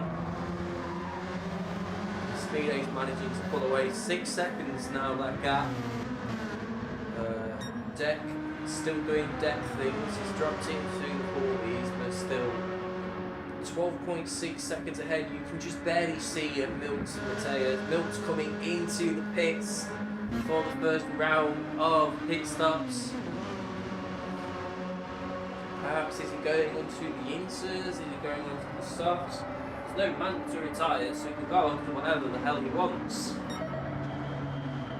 Speed Ace managing to pull away 6 seconds now, that gap. Deck still doing deck things. He's dropped into the 40s, but still 12.6 seconds ahead. You can just barely see Milts and Mateus. Milts coming into the pits for the first round of pit stops. Perhaps is he going onto the inters? Is he going onto the softs? There's no mandatory tyres, so he can go on to whatever the hell he wants.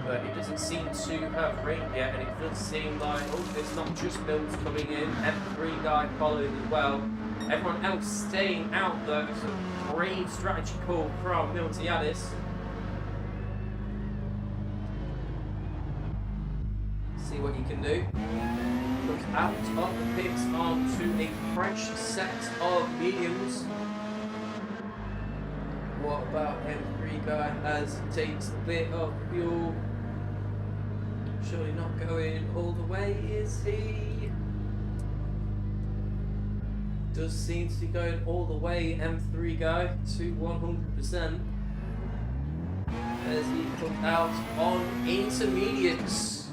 But it doesn't seem to have rained yet, and it does seem like, oh, it's not just Milts coming in, M3 guy following as well. Everyone else staying out though. It's a brave strategy call from Miltiadis. See what he can do. Looks out of the pits onto a fresh set of mediums. What about M3 guy as he takes a bit of fuel? Surely not going all the way, is he? Does seem to be going all the way, M3 guy, to 100%. As he comes out on intermediates.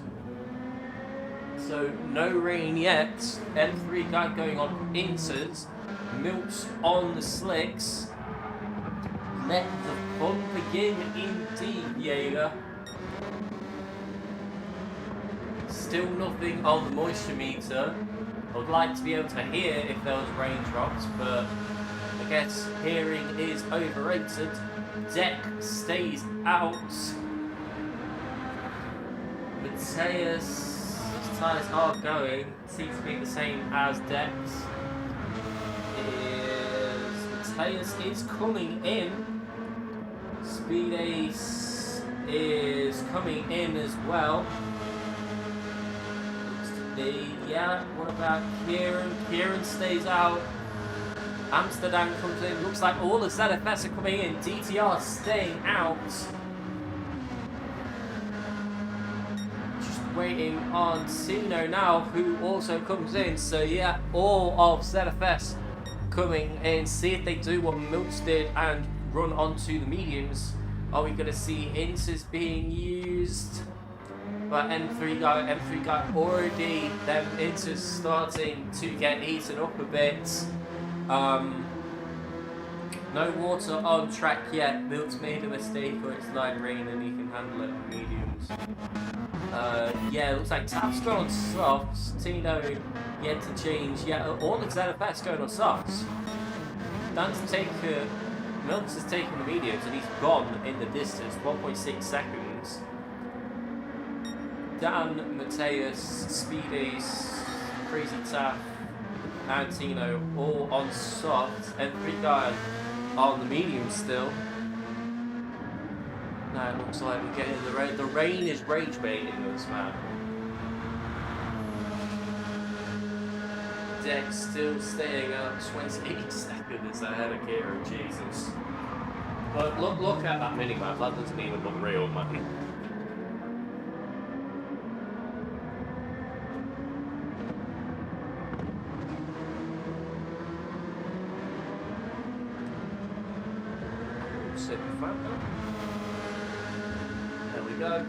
So no rain yet. M3 guy going on inters. Milts on the slicks. Let the fun begin indeed, Jaeger. Still nothing on the moisture meter. I would like to be able to hear if there was raindrops, but I guess hearing is overrated. Deck stays out. Mateus, his tyres are going. Seems to be the same as Dex. Mateus is coming in. Speed Ace is coming in as well. Yeah, what about Kieran? Kieran stays out. Amsterdam comes in. Looks like all the ZFS are coming in. DTR staying out. Just waiting on Sino now, who also comes in. So yeah, all of ZFS coming in. See if they do what Milks did and run onto the mediums. Are we going to see Inters being used? But M3 guy already, them Inters starting to get eaten up a bit. No water on track yet. Milt's made a mistake, or it's light rain and he can handle it on mediums. Yeah, it looks like Tap's going on softs. Tino yet to change. Yeah, all the ZFS going on softs. Milks has taken the mediums and he's gone in the distance, 1.6 seconds. Dan, Mateus, Speed Ace, Crazy Tap, and Tino all on soft, and 3 guys on the medium still. Now it looks like we're getting the rain. The rain is rage baiting us, man. Deck still staying up 28 seconds ahead of Kira, Jesus. But look at that minimap, that doesn't even look real, man. There we go.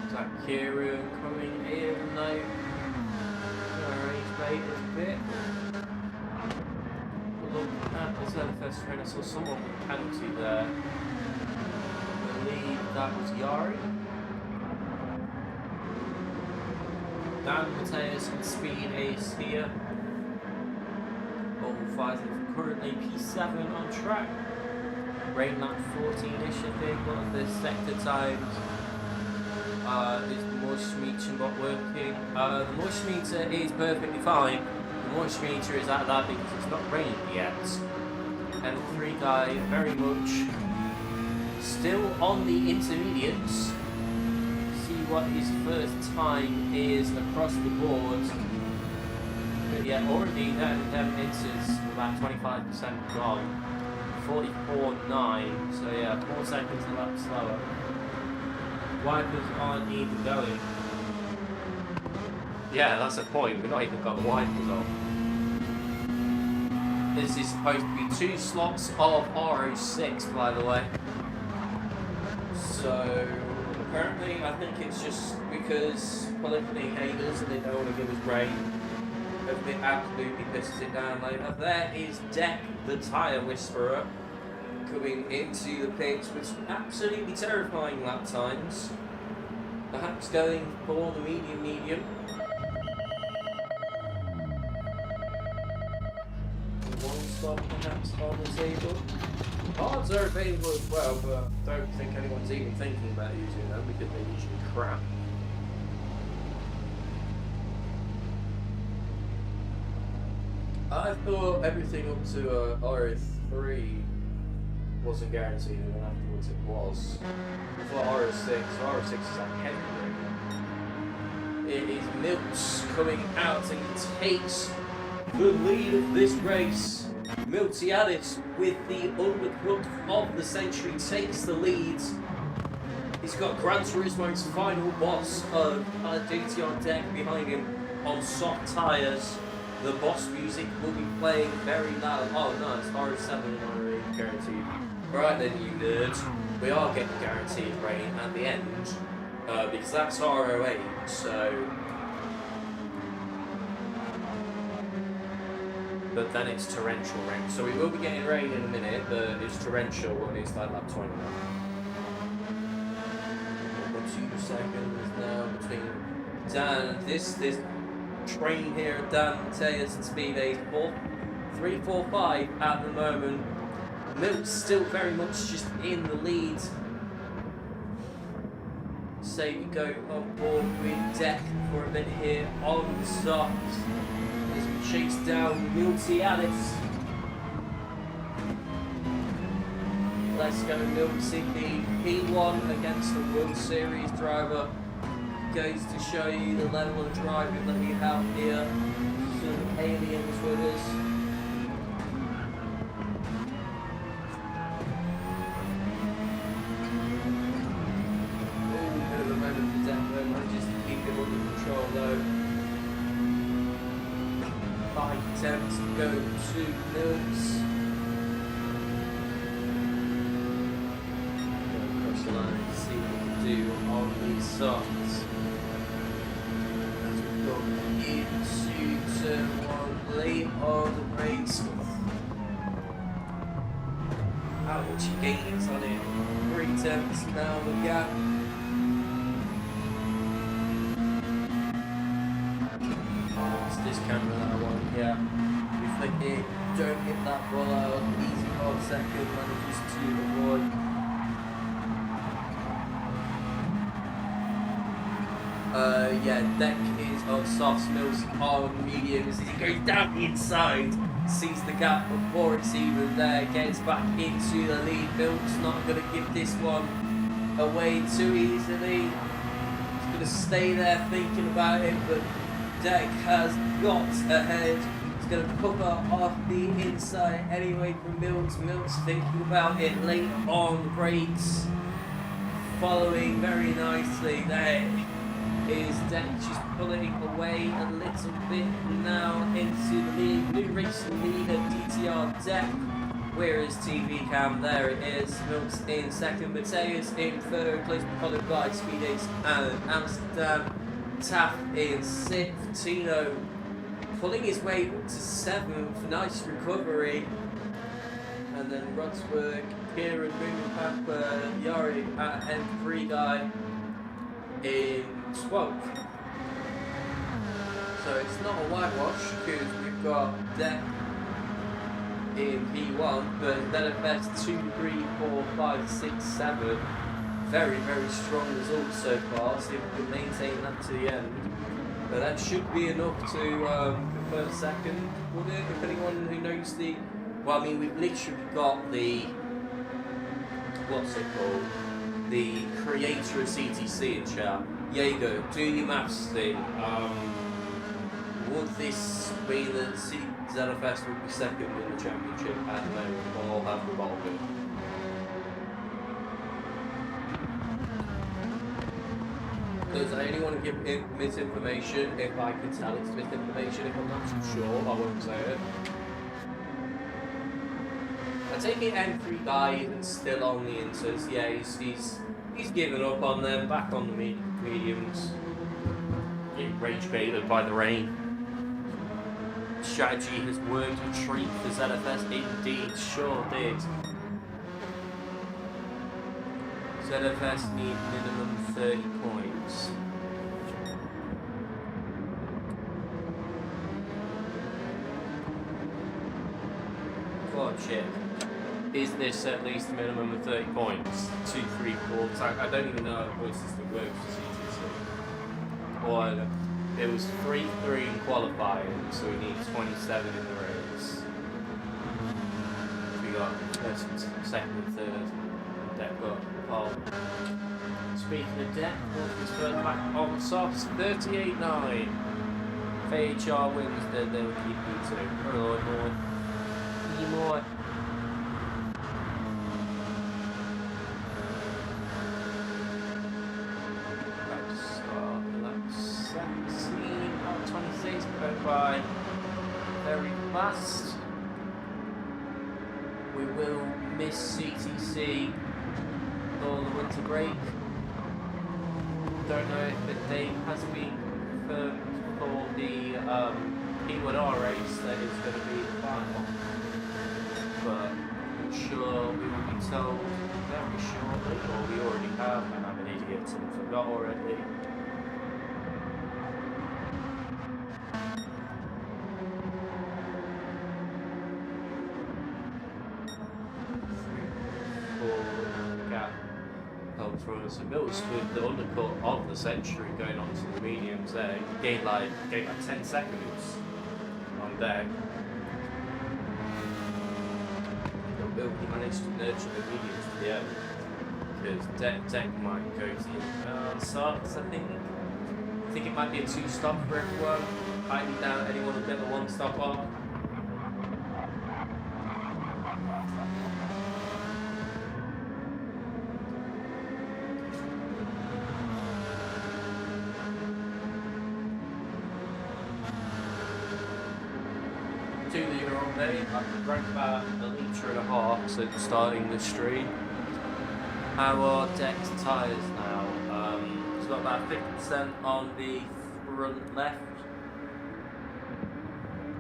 Is that Kieran coming in? No. Range bait a bit. Look at the ZFS train. I saw someone with a penalty there. I believe that was Yari. Dan, Mateus and Speed Ace here. All 5 currently P7 on track. Rain lap 14-ish, I think. What are the sector times? Is the moisture meter not working? The moisture meter is perfectly fine. The moisture meter is at that because it's not raining yet. And 3 guy very much still on the intermediates. See what his first time is across the board. But yeah, already them Inters about 25% gone. 44.9, so yeah, 4 seconds a lap slower. Wipers aren't even going. Yeah, that's the point, we've not even got the wipers on. This is supposed to be 2 slots of RO6, by the way. So, apparently, I think it's just because Polyphony haters and they don't want to give us rain. If it absolutely pisses it down later. There is Deck, the tyre whisperer, coming into the pits with some absolutely terrifying lap times. Perhaps going for the medium. One spot perhaps on the table. Cards are available as well, but I don't think anyone's even thinking about using them because they're usually crap. I thought everything up to RO3 wasn't guaranteed, and then afterwards it was. For RO6 is a heavy ring. It is Milts coming out and he takes the lead of this race. Miltiadis with the undercut of the century takes the lead. He's got Gran Turismo's final boss of DTR Deck behind him on soft tyres. The boss music will be playing very loud. Oh no, it's RO7 already guaranteed. Right then, you nerds, we are getting guaranteed rain at the end because that's RO8. So, but then it's torrential rain. So we will be getting rain in a minute, but it's torrential and it's like lap 21. 2 seconds now between Dan. This train here, Dan Mateus and Speed 3-4-5 at the moment. Milk's still very much just in the lead. Say we go on board with Deck for a bit here on the softs as we chase down Milty Alice. Let's go Milty, the P1 against the World Series driver. Goes to show you the level of driving that we have here. Some aliens with us. Attempts to go to Mills. Go across the line and see what we can do on these softs. As we go into turn 1, late on the brakes. Ouch, gains on it. 3 attempts now the gap. This camera that I want, yeah. If they don't hit that ball out, easy 1 second, manages to avoid. Yeah, Deck is on softs, Mills on mediums. As he goes down the inside, sees the gap before it's even there, gets back into the lead. Mills not going to give this one away too easily. He's going to stay there thinking about it, but Deck has got ahead. He's going to cover off the inside anyway from Mills. Mills thinking about it late on the brakes. Following very nicely. There is Deck just pulling away a little bit now into the lead. New racing leader DTR Deck. Where is TV Cam? There it is. Mills in second. Mateus in third. Closely followed by Speed Ace and Amsterdam. Taft in 6th, Tino pulling his way up to 7th, nice recovery, and then Rodsberg, Kieran moving back Yari at M3 guy in 12th. So it's not a whitewash because we've got Deck in P1, but ZFS 2, 3, 4, 5, 6, 7. Very, very strong results so far, so if we can maintain that to the end. But that should be enough to confirm second, would it? If anyone who knows the... Well, I mean, we've literally got the... What's it called? The creator of CTC in chat. Jaeger, do your maths thing. Would this mean that ZFS would be second in the championship at the moment, or have revolved it? Because I only want to give misinformation if I can tell it's misinformation. If I'm not too sure, I won't say it. I take it M3 guy isn't still on the inters. Yeah, he's given up on them, back on the mediums. Getting rage baited by the rain. Strategy has worked a treat for ZFS, indeed, sure did. ZFS need minimum 30 points. Well, shit. Is this at least a minimum of 30 points? 2, 3, 4. I don't even know how the point system works for CTC. Or it was 3-3 in qualifying, so we need 27 in the race. We got first, second, and third. Deck got pole. Speaking of Deck, his first back on the softs, 38.9. If AHR wins, then they'll keep you to. Oh Lord, more. Lap 17, lap 26, going by very fast. We will miss CTC for the winter break. Don't know if the date has been confirmed for the P1R race that is going to be the final, but I'm sure we will be told very shortly, or we already have. I'm an idiot. leviathans. I've got already. So Mills with the undercut of the century going on to the mediums there. He gained like 10 seconds on deck. Bill managed to nurture the mediums to the end because deck might go to the starts. I think it might be a 2-stop for everyone. Highly doubt anyone will get the 1-stop off. I drank about 1.5 litres since starting the stream. How are Deck's tyres now? It's got about 50% on the front left.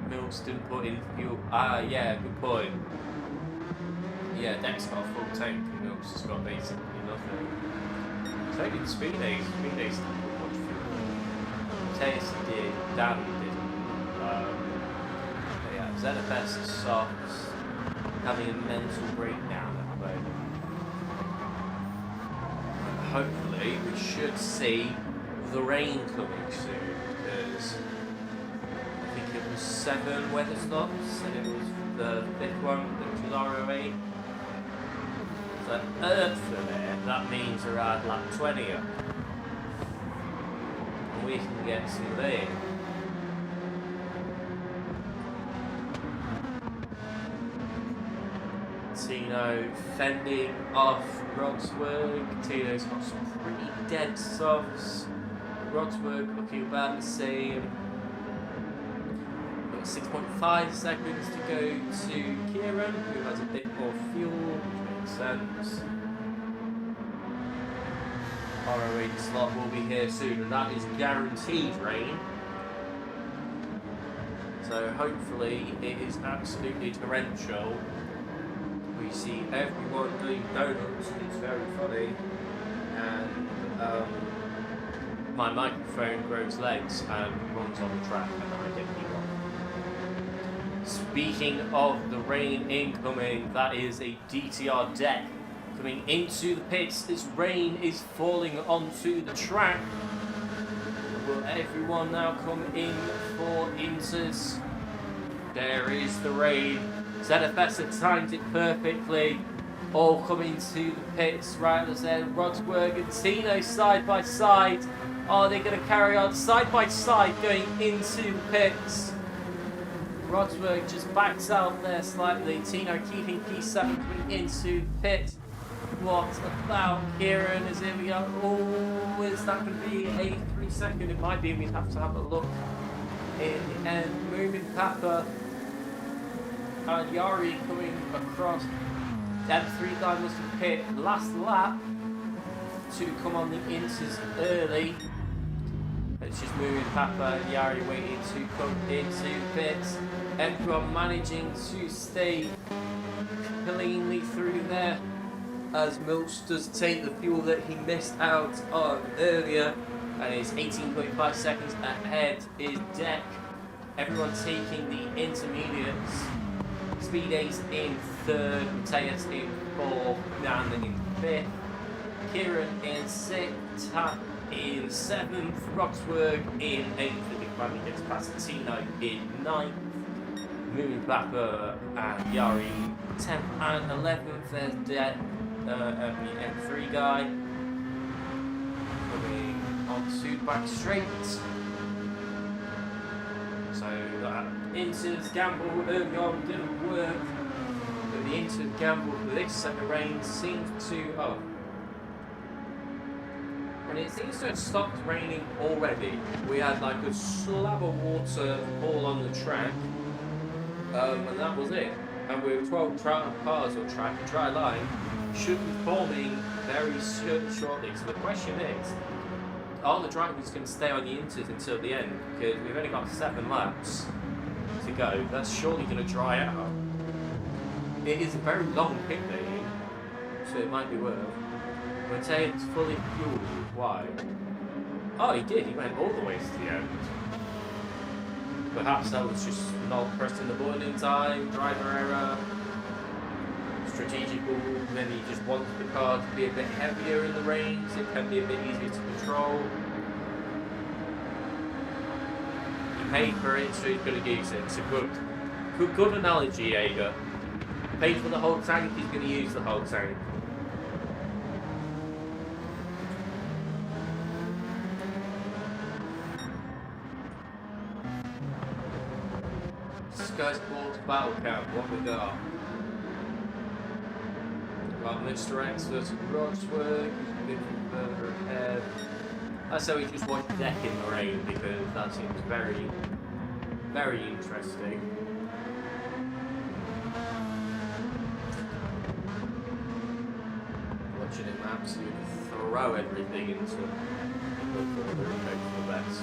Mills didn't put in fuel. Yeah, good point. Yeah, Deck's got a full tank and Mills has got basically nothing. So did Speed Ace. Speed Ace didn't put much fuel. Taste did, Dan didn't. ZFS socks having a mental breakdown at the moment. Hopefully we should see the rain coming soon because I think it was 7 weather stops and it was the 5th one which was RO8. So Earth for there, that means we're at lap 20 and we can get some rain. Tino fending off Rodsberg. Tino's got some pretty dead softs. Rodsberg looking about the same. Got 6.5 seconds to go to Kieran, who has a bit more fuel, which makes sense. RO8 slot will be here soon, and that is guaranteed rain. So hopefully it is absolutely torrential. We see everyone doing donuts, it's very funny, and my microphone grows legs and runs on the track and I get beat off. Speaking of the rain incoming, that is a DTR deck coming into the pits. This rain is falling onto the track. Will everyone now come in for inters? There is the rain. ZFS had timed it perfectly. All coming to the pits right as then Rodsberg and Tino side by side. Are they going to carry on side by side going into the pits? Rodsberg just backs out there slightly. Tino keeping P7 coming into the pit. What about Kieran? Is it we go? Oh, is that going to be a 3-second? It might be. We'd have to have a look in the end. Moving Papa. And Yari coming across. M3 guy must have hit last lap to come on the inters early. It's just moving Papa and Yari waiting to come into pits. Everyone managing to stay cleanly through there as Milch does take the fuel that he missed out on earlier, and is 18.5 seconds ahead is Deck. Everyone taking the intermediates. Speed Ace in 3rd, Mateus in 4th, Dan in 5th, Kieran in 6th, Tap in 7th, Roxburgh in 8th, the big man gets past Tino in 9th, moving back and Yari 10th and 11th, there's Dead, the M3 guy, coming onto the back straight. So that inters gamble early on didn't work, but the inter gamble for this set of rain seems to and it seems to have stopped raining already. We had like a slab of water all on the track, and that was it. And we were 12 cars on track. The dry line should be forming very shortly. So the question is, are the drivers going to stay on the inters until the end? Because we've only got 7 laps to go. That's surely going to dry out. It is a very long pit lane, so it might be worth. Would say it's fully fueled. Why? Oh, he did. He went all the way to the end. Perhaps that was just not pressing the button in time, driver error, strategical. Then he just wants the car to be a bit heavier in the reins. It can be a bit easier to control. He paid for it, so he's going to use it. It's a good analogy, Jaeger. Paid for the whole tank, he's going to use the whole tank. Sky Sports Battle Camp, what we got? Got Mr. X versus Rodsworth, he's a bit further ahead. I say we just watch Deck in the Rain because that seems very, very interesting. Watching him absolutely throw everything into the best.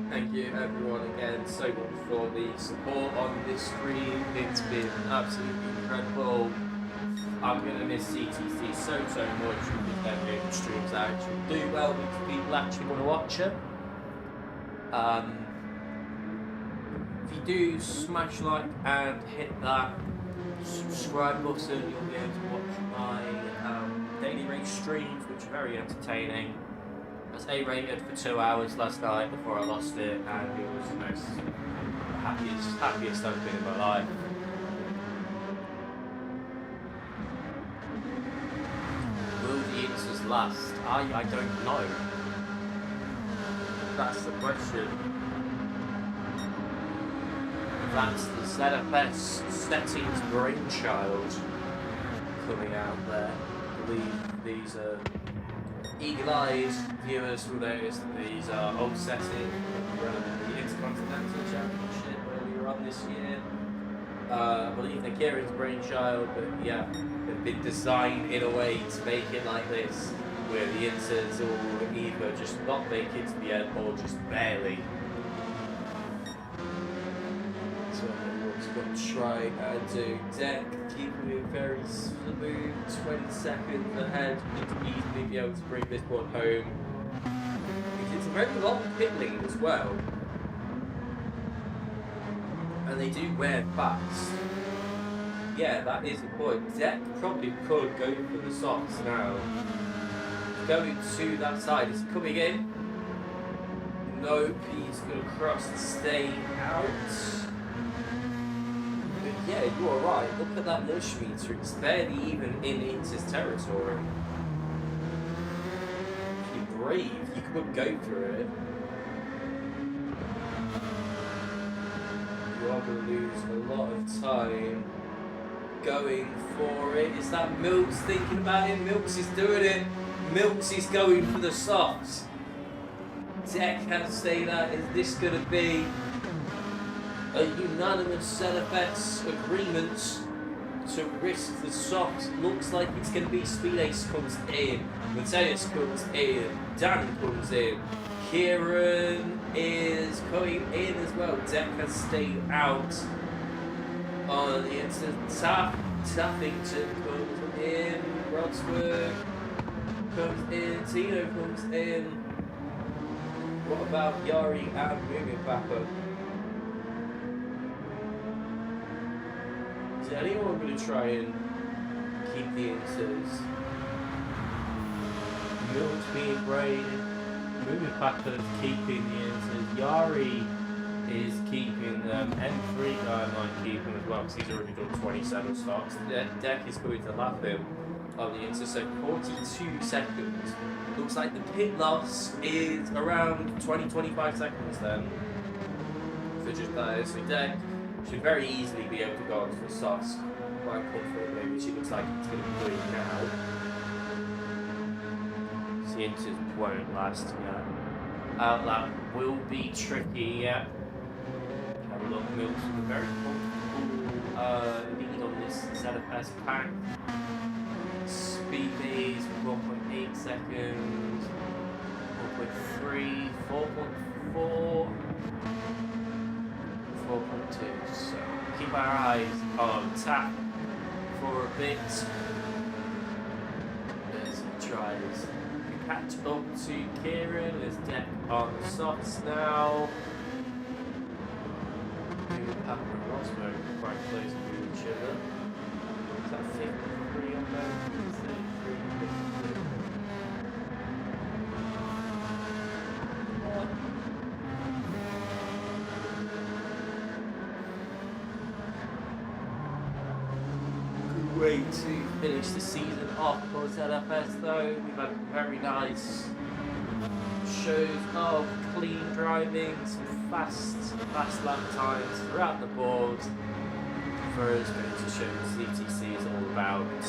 Thank you everyone again so much for the support on this stream. It's been absolutely incredible. I'm going to miss CTC so much because their game streams actually do well because people actually want to watch it. If you do smash like and hit that subscribe button, you'll be able to watch my daily race streams, which are very entertaining. I was A-rated for 2 hours last night before I lost it, and it was the most happiest I've been in my life. Will the Inters last? I don't know. That's the question. That's the ZFS settings brainchild coming out there. I believe these are eagle-eyed viewers will notice that these are old settings relevant to the Intercontinental Championship earlier on this year. I believe they're Kieran's brainchild, but yeah, they've been designed in a way to make it like this, where the Inters will either just not make it to the end or just barely. So everyone's going to try and do Deck, keeping it very smooth, 20 seconds ahead, to easily be able to bring this one home. Because it's a very long pit lane as well. And they do wear fast. Yeah, that is the point. Deck probably could go for the softs now. Going to that side, is coming in. Nope, he's going to cross and stay out. Yeah, you are right. Look at that launch meter. It's barely even in Inter's territory. If you're brave, you could go for it. You are going to lose a lot of time going for it. Is that Milks thinking about it? Milks is doing it. Milks is going for the softs. Deck has stayed out. Is this going to be a unanimous ZFS agreement to risk the softs? Looks like it's going to be Speed Ace comes in, Mateus comes in, Dan comes in, Kieran is coming in as well. Deck has stayed out on the instant. Taffington comes in, Rodsworth comes in, Tino comes in. What about Yari and moving back up? Is anyone going to try and keep the Inters? Milk's being braided. Moving backwards, keeping the Inters. Yari is keeping them. M3 guy might keep him as well because he's already done 27 stops. Deck is going to lap him on the Inters, so 42 seconds. Looks like the pit loss is around 20-25 seconds then. For just that, so Deck should very easily be able to go onto the softs quite comfortably, which it looks like it's going to be doing now. The Inters won't last yet. Outlap will be tricky yet. Have a look, Milks with a very comfortable lead on this ZFS pack. Speed is 1.8 seconds. 4.3, 4.4, 4.2. So keep our eyes on tap for a bit as he tries to catch up to Kieran. There's deck on the softs now. Papa and Rosberg are quite close to each other. Is that 53 on there? 33, 53. Good way to finish the season off for ZFS though. We've had very nice shows of clean driving, some fast lap times throughout the board for us, going to show CTC is all about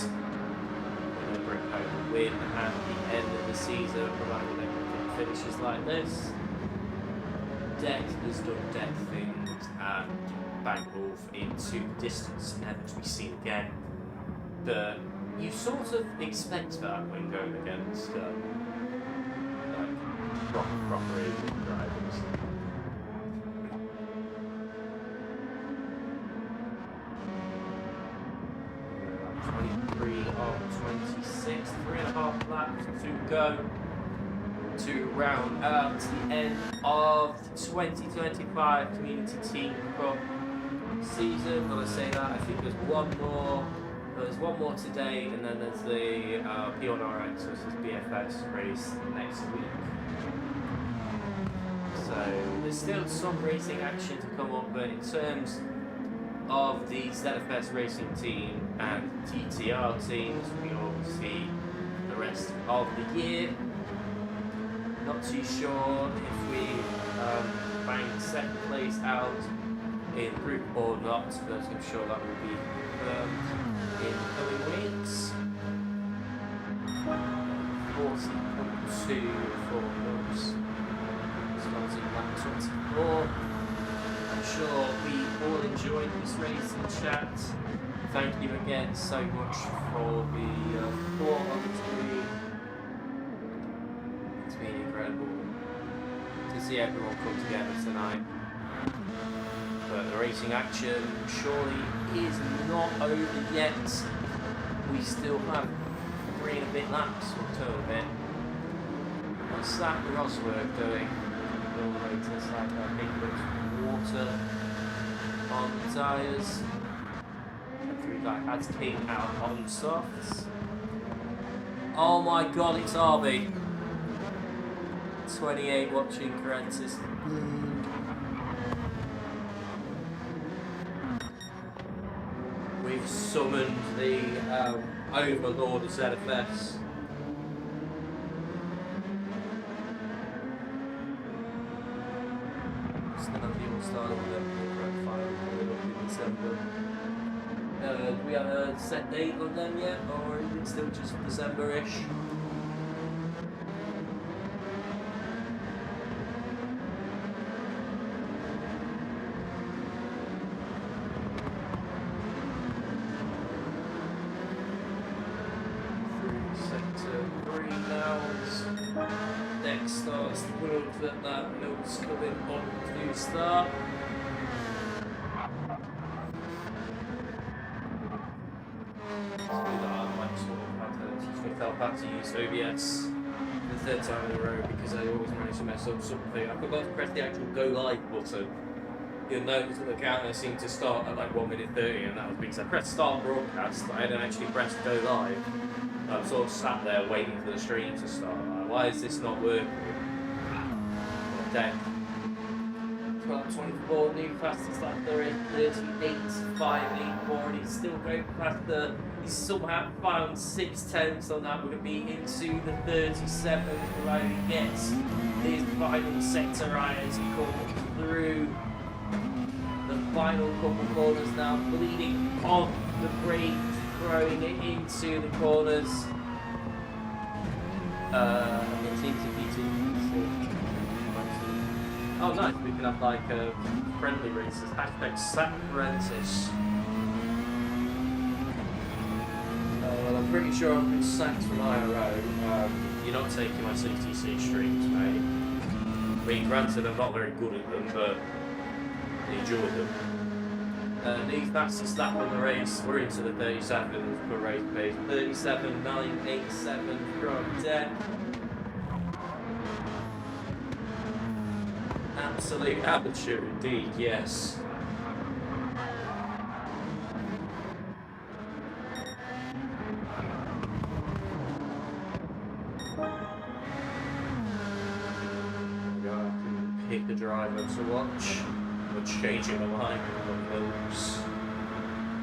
bring home a win at the end of the season, provided everything finishes like this. Deck has done deck things and bang off into the distance, never to be seen again. But you sort of expect that when going against proper Asian drivers. Of 26, 3.5 laps to go to round out the end of the 2025 Community Team Cup season. When I say that, I think there's one more. There's one more today, and then there's the P1RX versus BFS race next week. So there's still some racing action to come up, but in terms of the ZFS racing team and DTR teams, we all see the rest of the year. Not too sure if we bang second place out in group or not, but I'm sure that will be in coming weeks. 40.2 for those starting lap 24. I'm sure we all enjoyed this race in chat. Thank you again so much for the support on the screen. It's been incredible to see everyone come together tonight. But the racing action surely is not over yet. We still have 3 and a bit laps, or 2 and a bit. What's that Rosberg doing? All the way to the side, I think there's water on the tyres. Through that has came out on softs. Oh my god, it's Arby. 28 watching Francis. We've summoned the Overlord of ZFS. Started with the final in December. Do we have a set date on them yet, or is it still just December-ish? Sector 3 now. Next starts the world that note's coming on to start. How to use OBS the 3rd time in a row because I always manage to mess up something. I forgot to press the actual go live button. You'll notice that the counter seemed to start at like 1 minute 30, and that was because I pressed start broadcast, but I hadn't actually pressed go live. I'm sort of sat there waiting for the stream to start. Like, why is this not working? Okay. 12.24, new fastest lap there is 38.584, and he's still going past the. He's somehow found 6 tenths on that. We're going to be into the 37, provided he gets his final sector right as he comes through the final couple corners now, bleeding off the brake, throwing it into the corners. It seems to be too. Oh, nice. We can have like friendly races. Hashtag Sack Francis. pretty sure I've been sacked from IRO. You're not taking my CTC streams, mate. I mean, granted, I'm not very good at them, but I enjoy them. The fastest lap on the race, we're into the 37 for race pace. 37.987 from deck. Absolute aperture indeed, yes. Pick a driver to watch. We're changing the line on those.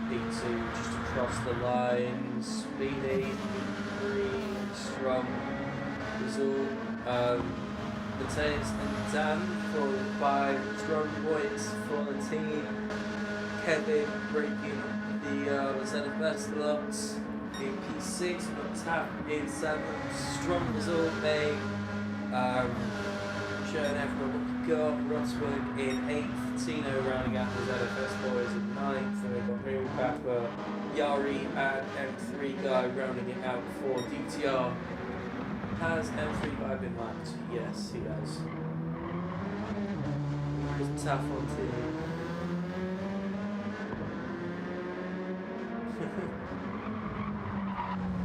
P2 just across the line. Speedy, P3, strong result. Mateus and Dan followed by strong boys for the team. Kevin breaking the ZFS lots in P6, we've got Tap in 7th. Strong result, mate. Showing everyone what we've got. Rossberg in 8th, Tino rounding out the ZFS boys in 9th, and we've got Miri Papa, Yari and M3 guy rounding it out for DTR. Has M3 been lapped? Yes, he has. There's Taff on team.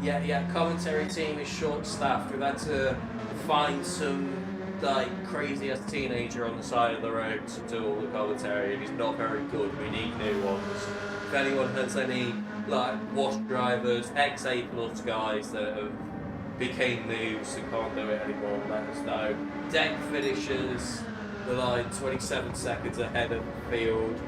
yeah, commentary team is short-staffed. We've had to find some crazy ass teenager on the side of the road to do all the commentary, and he's not very good. We need new ones. If anyone has any wash drivers, ex-A+ guys that have became noobs and can't do it anymore, let us know. Deck finishers, we're 27 seconds ahead of the field.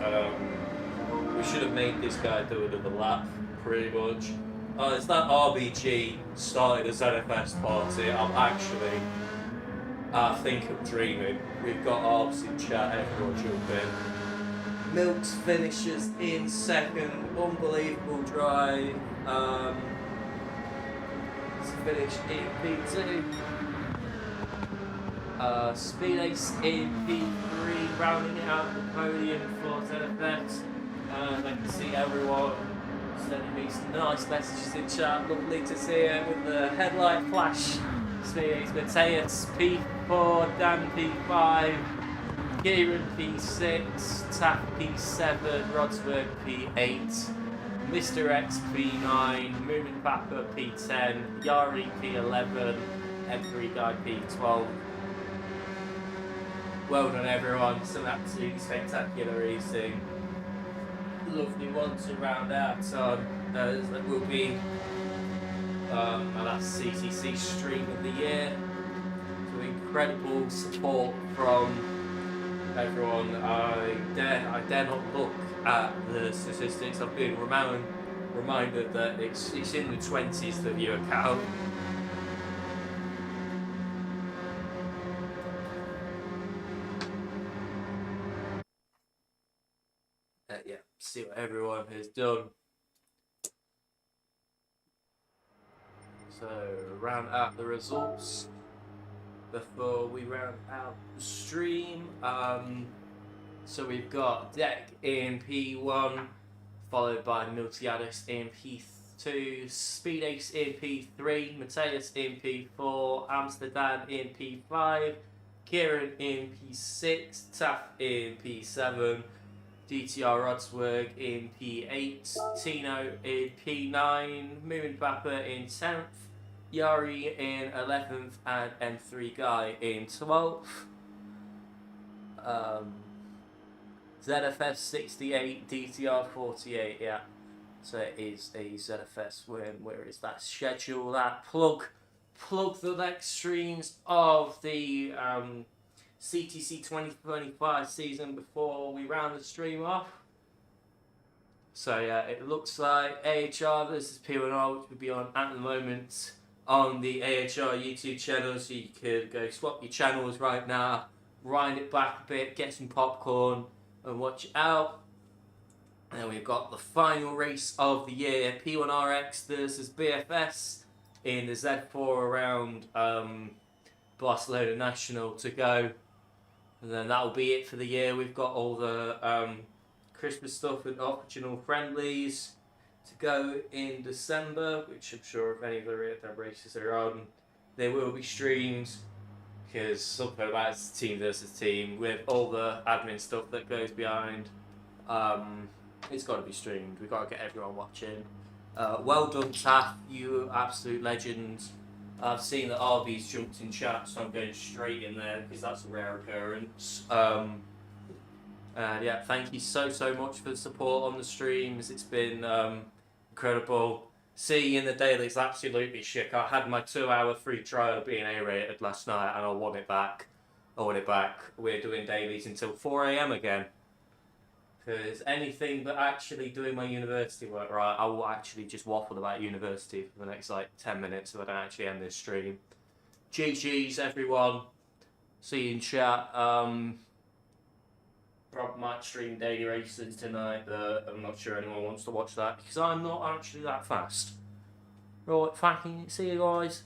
We should have made this guy do another lap, pretty much. It's that RBG started a ZFS party. I think I'm dreaming. We've got Arbs in chat, everyone jump in. Milks finishes in 2nd, unbelievable drive. Finish in P2. Speed Ace in P3, rounding it out the podium for ZFS. I can see everyone sending me some nice messages in chat. Lovely to see it with the headlight flash. Speed Ace, Mateus P4, Dan P5, Kieran P6, Tap P7, Rodsberg P8. Mr. X P9, Moomin Papa P10, Yari P11, M3 Guy P12. Well done everyone, some absolutely spectacular racing. Lovely one to round out on. That will be my last CTC stream of the year. So incredible support from everyone. I dare not look at the statistics. I've been reminded that it's in the 20s, the viewer count. Yeah, see what everyone has done. So round out the results before we round out the stream. So we've got Deck in P1, followed by Miltiadis in P2, Speed Ace in P3, Mateus in P4, Amsterdam in P5, Kieran in P6, Taff in P7, DTR Rodsberg in P8, Tino in P9, Moon Bapper in 10th, Yari in 11th, and M3 Guy in 12th. ZFS 68, DTR 48, yeah. So it is a ZFS win. Where is that schedule? That plug the next streams of the CTC 2025 season before we round the stream off. So yeah, it looks like AHR versus P1R, which will be on at the moment on the AHR YouTube channel. So you could go swap your channels right now, wind it back a bit, get some popcorn, and watch it out. And then we've got the final race of the year, P1RX versus BFS in the Z4 around Barcelona National to go. And then that'll be it for the year. We've got all the Christmas stuff and optional friendlies. to go in December, which I'm sure if any of the races are on, they will be streamed. Because something about it's team versus team with all the admin stuff that goes behind. It's got to be streamed. We've got to get everyone watching. Well done, Taff. You absolute legend. I've seen that Arby's jumped in chat, so I'm going straight in there because that's a rare occurrence. And yeah, thank you so much for the support on the streams. It's been incredible. See in the dailies, absolutely shit. I had my 2-hour free trial being A-rated last night, and I want it back. We're doing dailies until 4 a.m. again. Because anything but actually doing my university work right, I will actually just waffle about university for the next 10 minutes if I don't actually end this stream. GG's everyone. See you in chat. Rob might stream daily races tonight, but I'm not sure anyone wants to watch that because I'm not actually that fast. Right, fucking see you guys.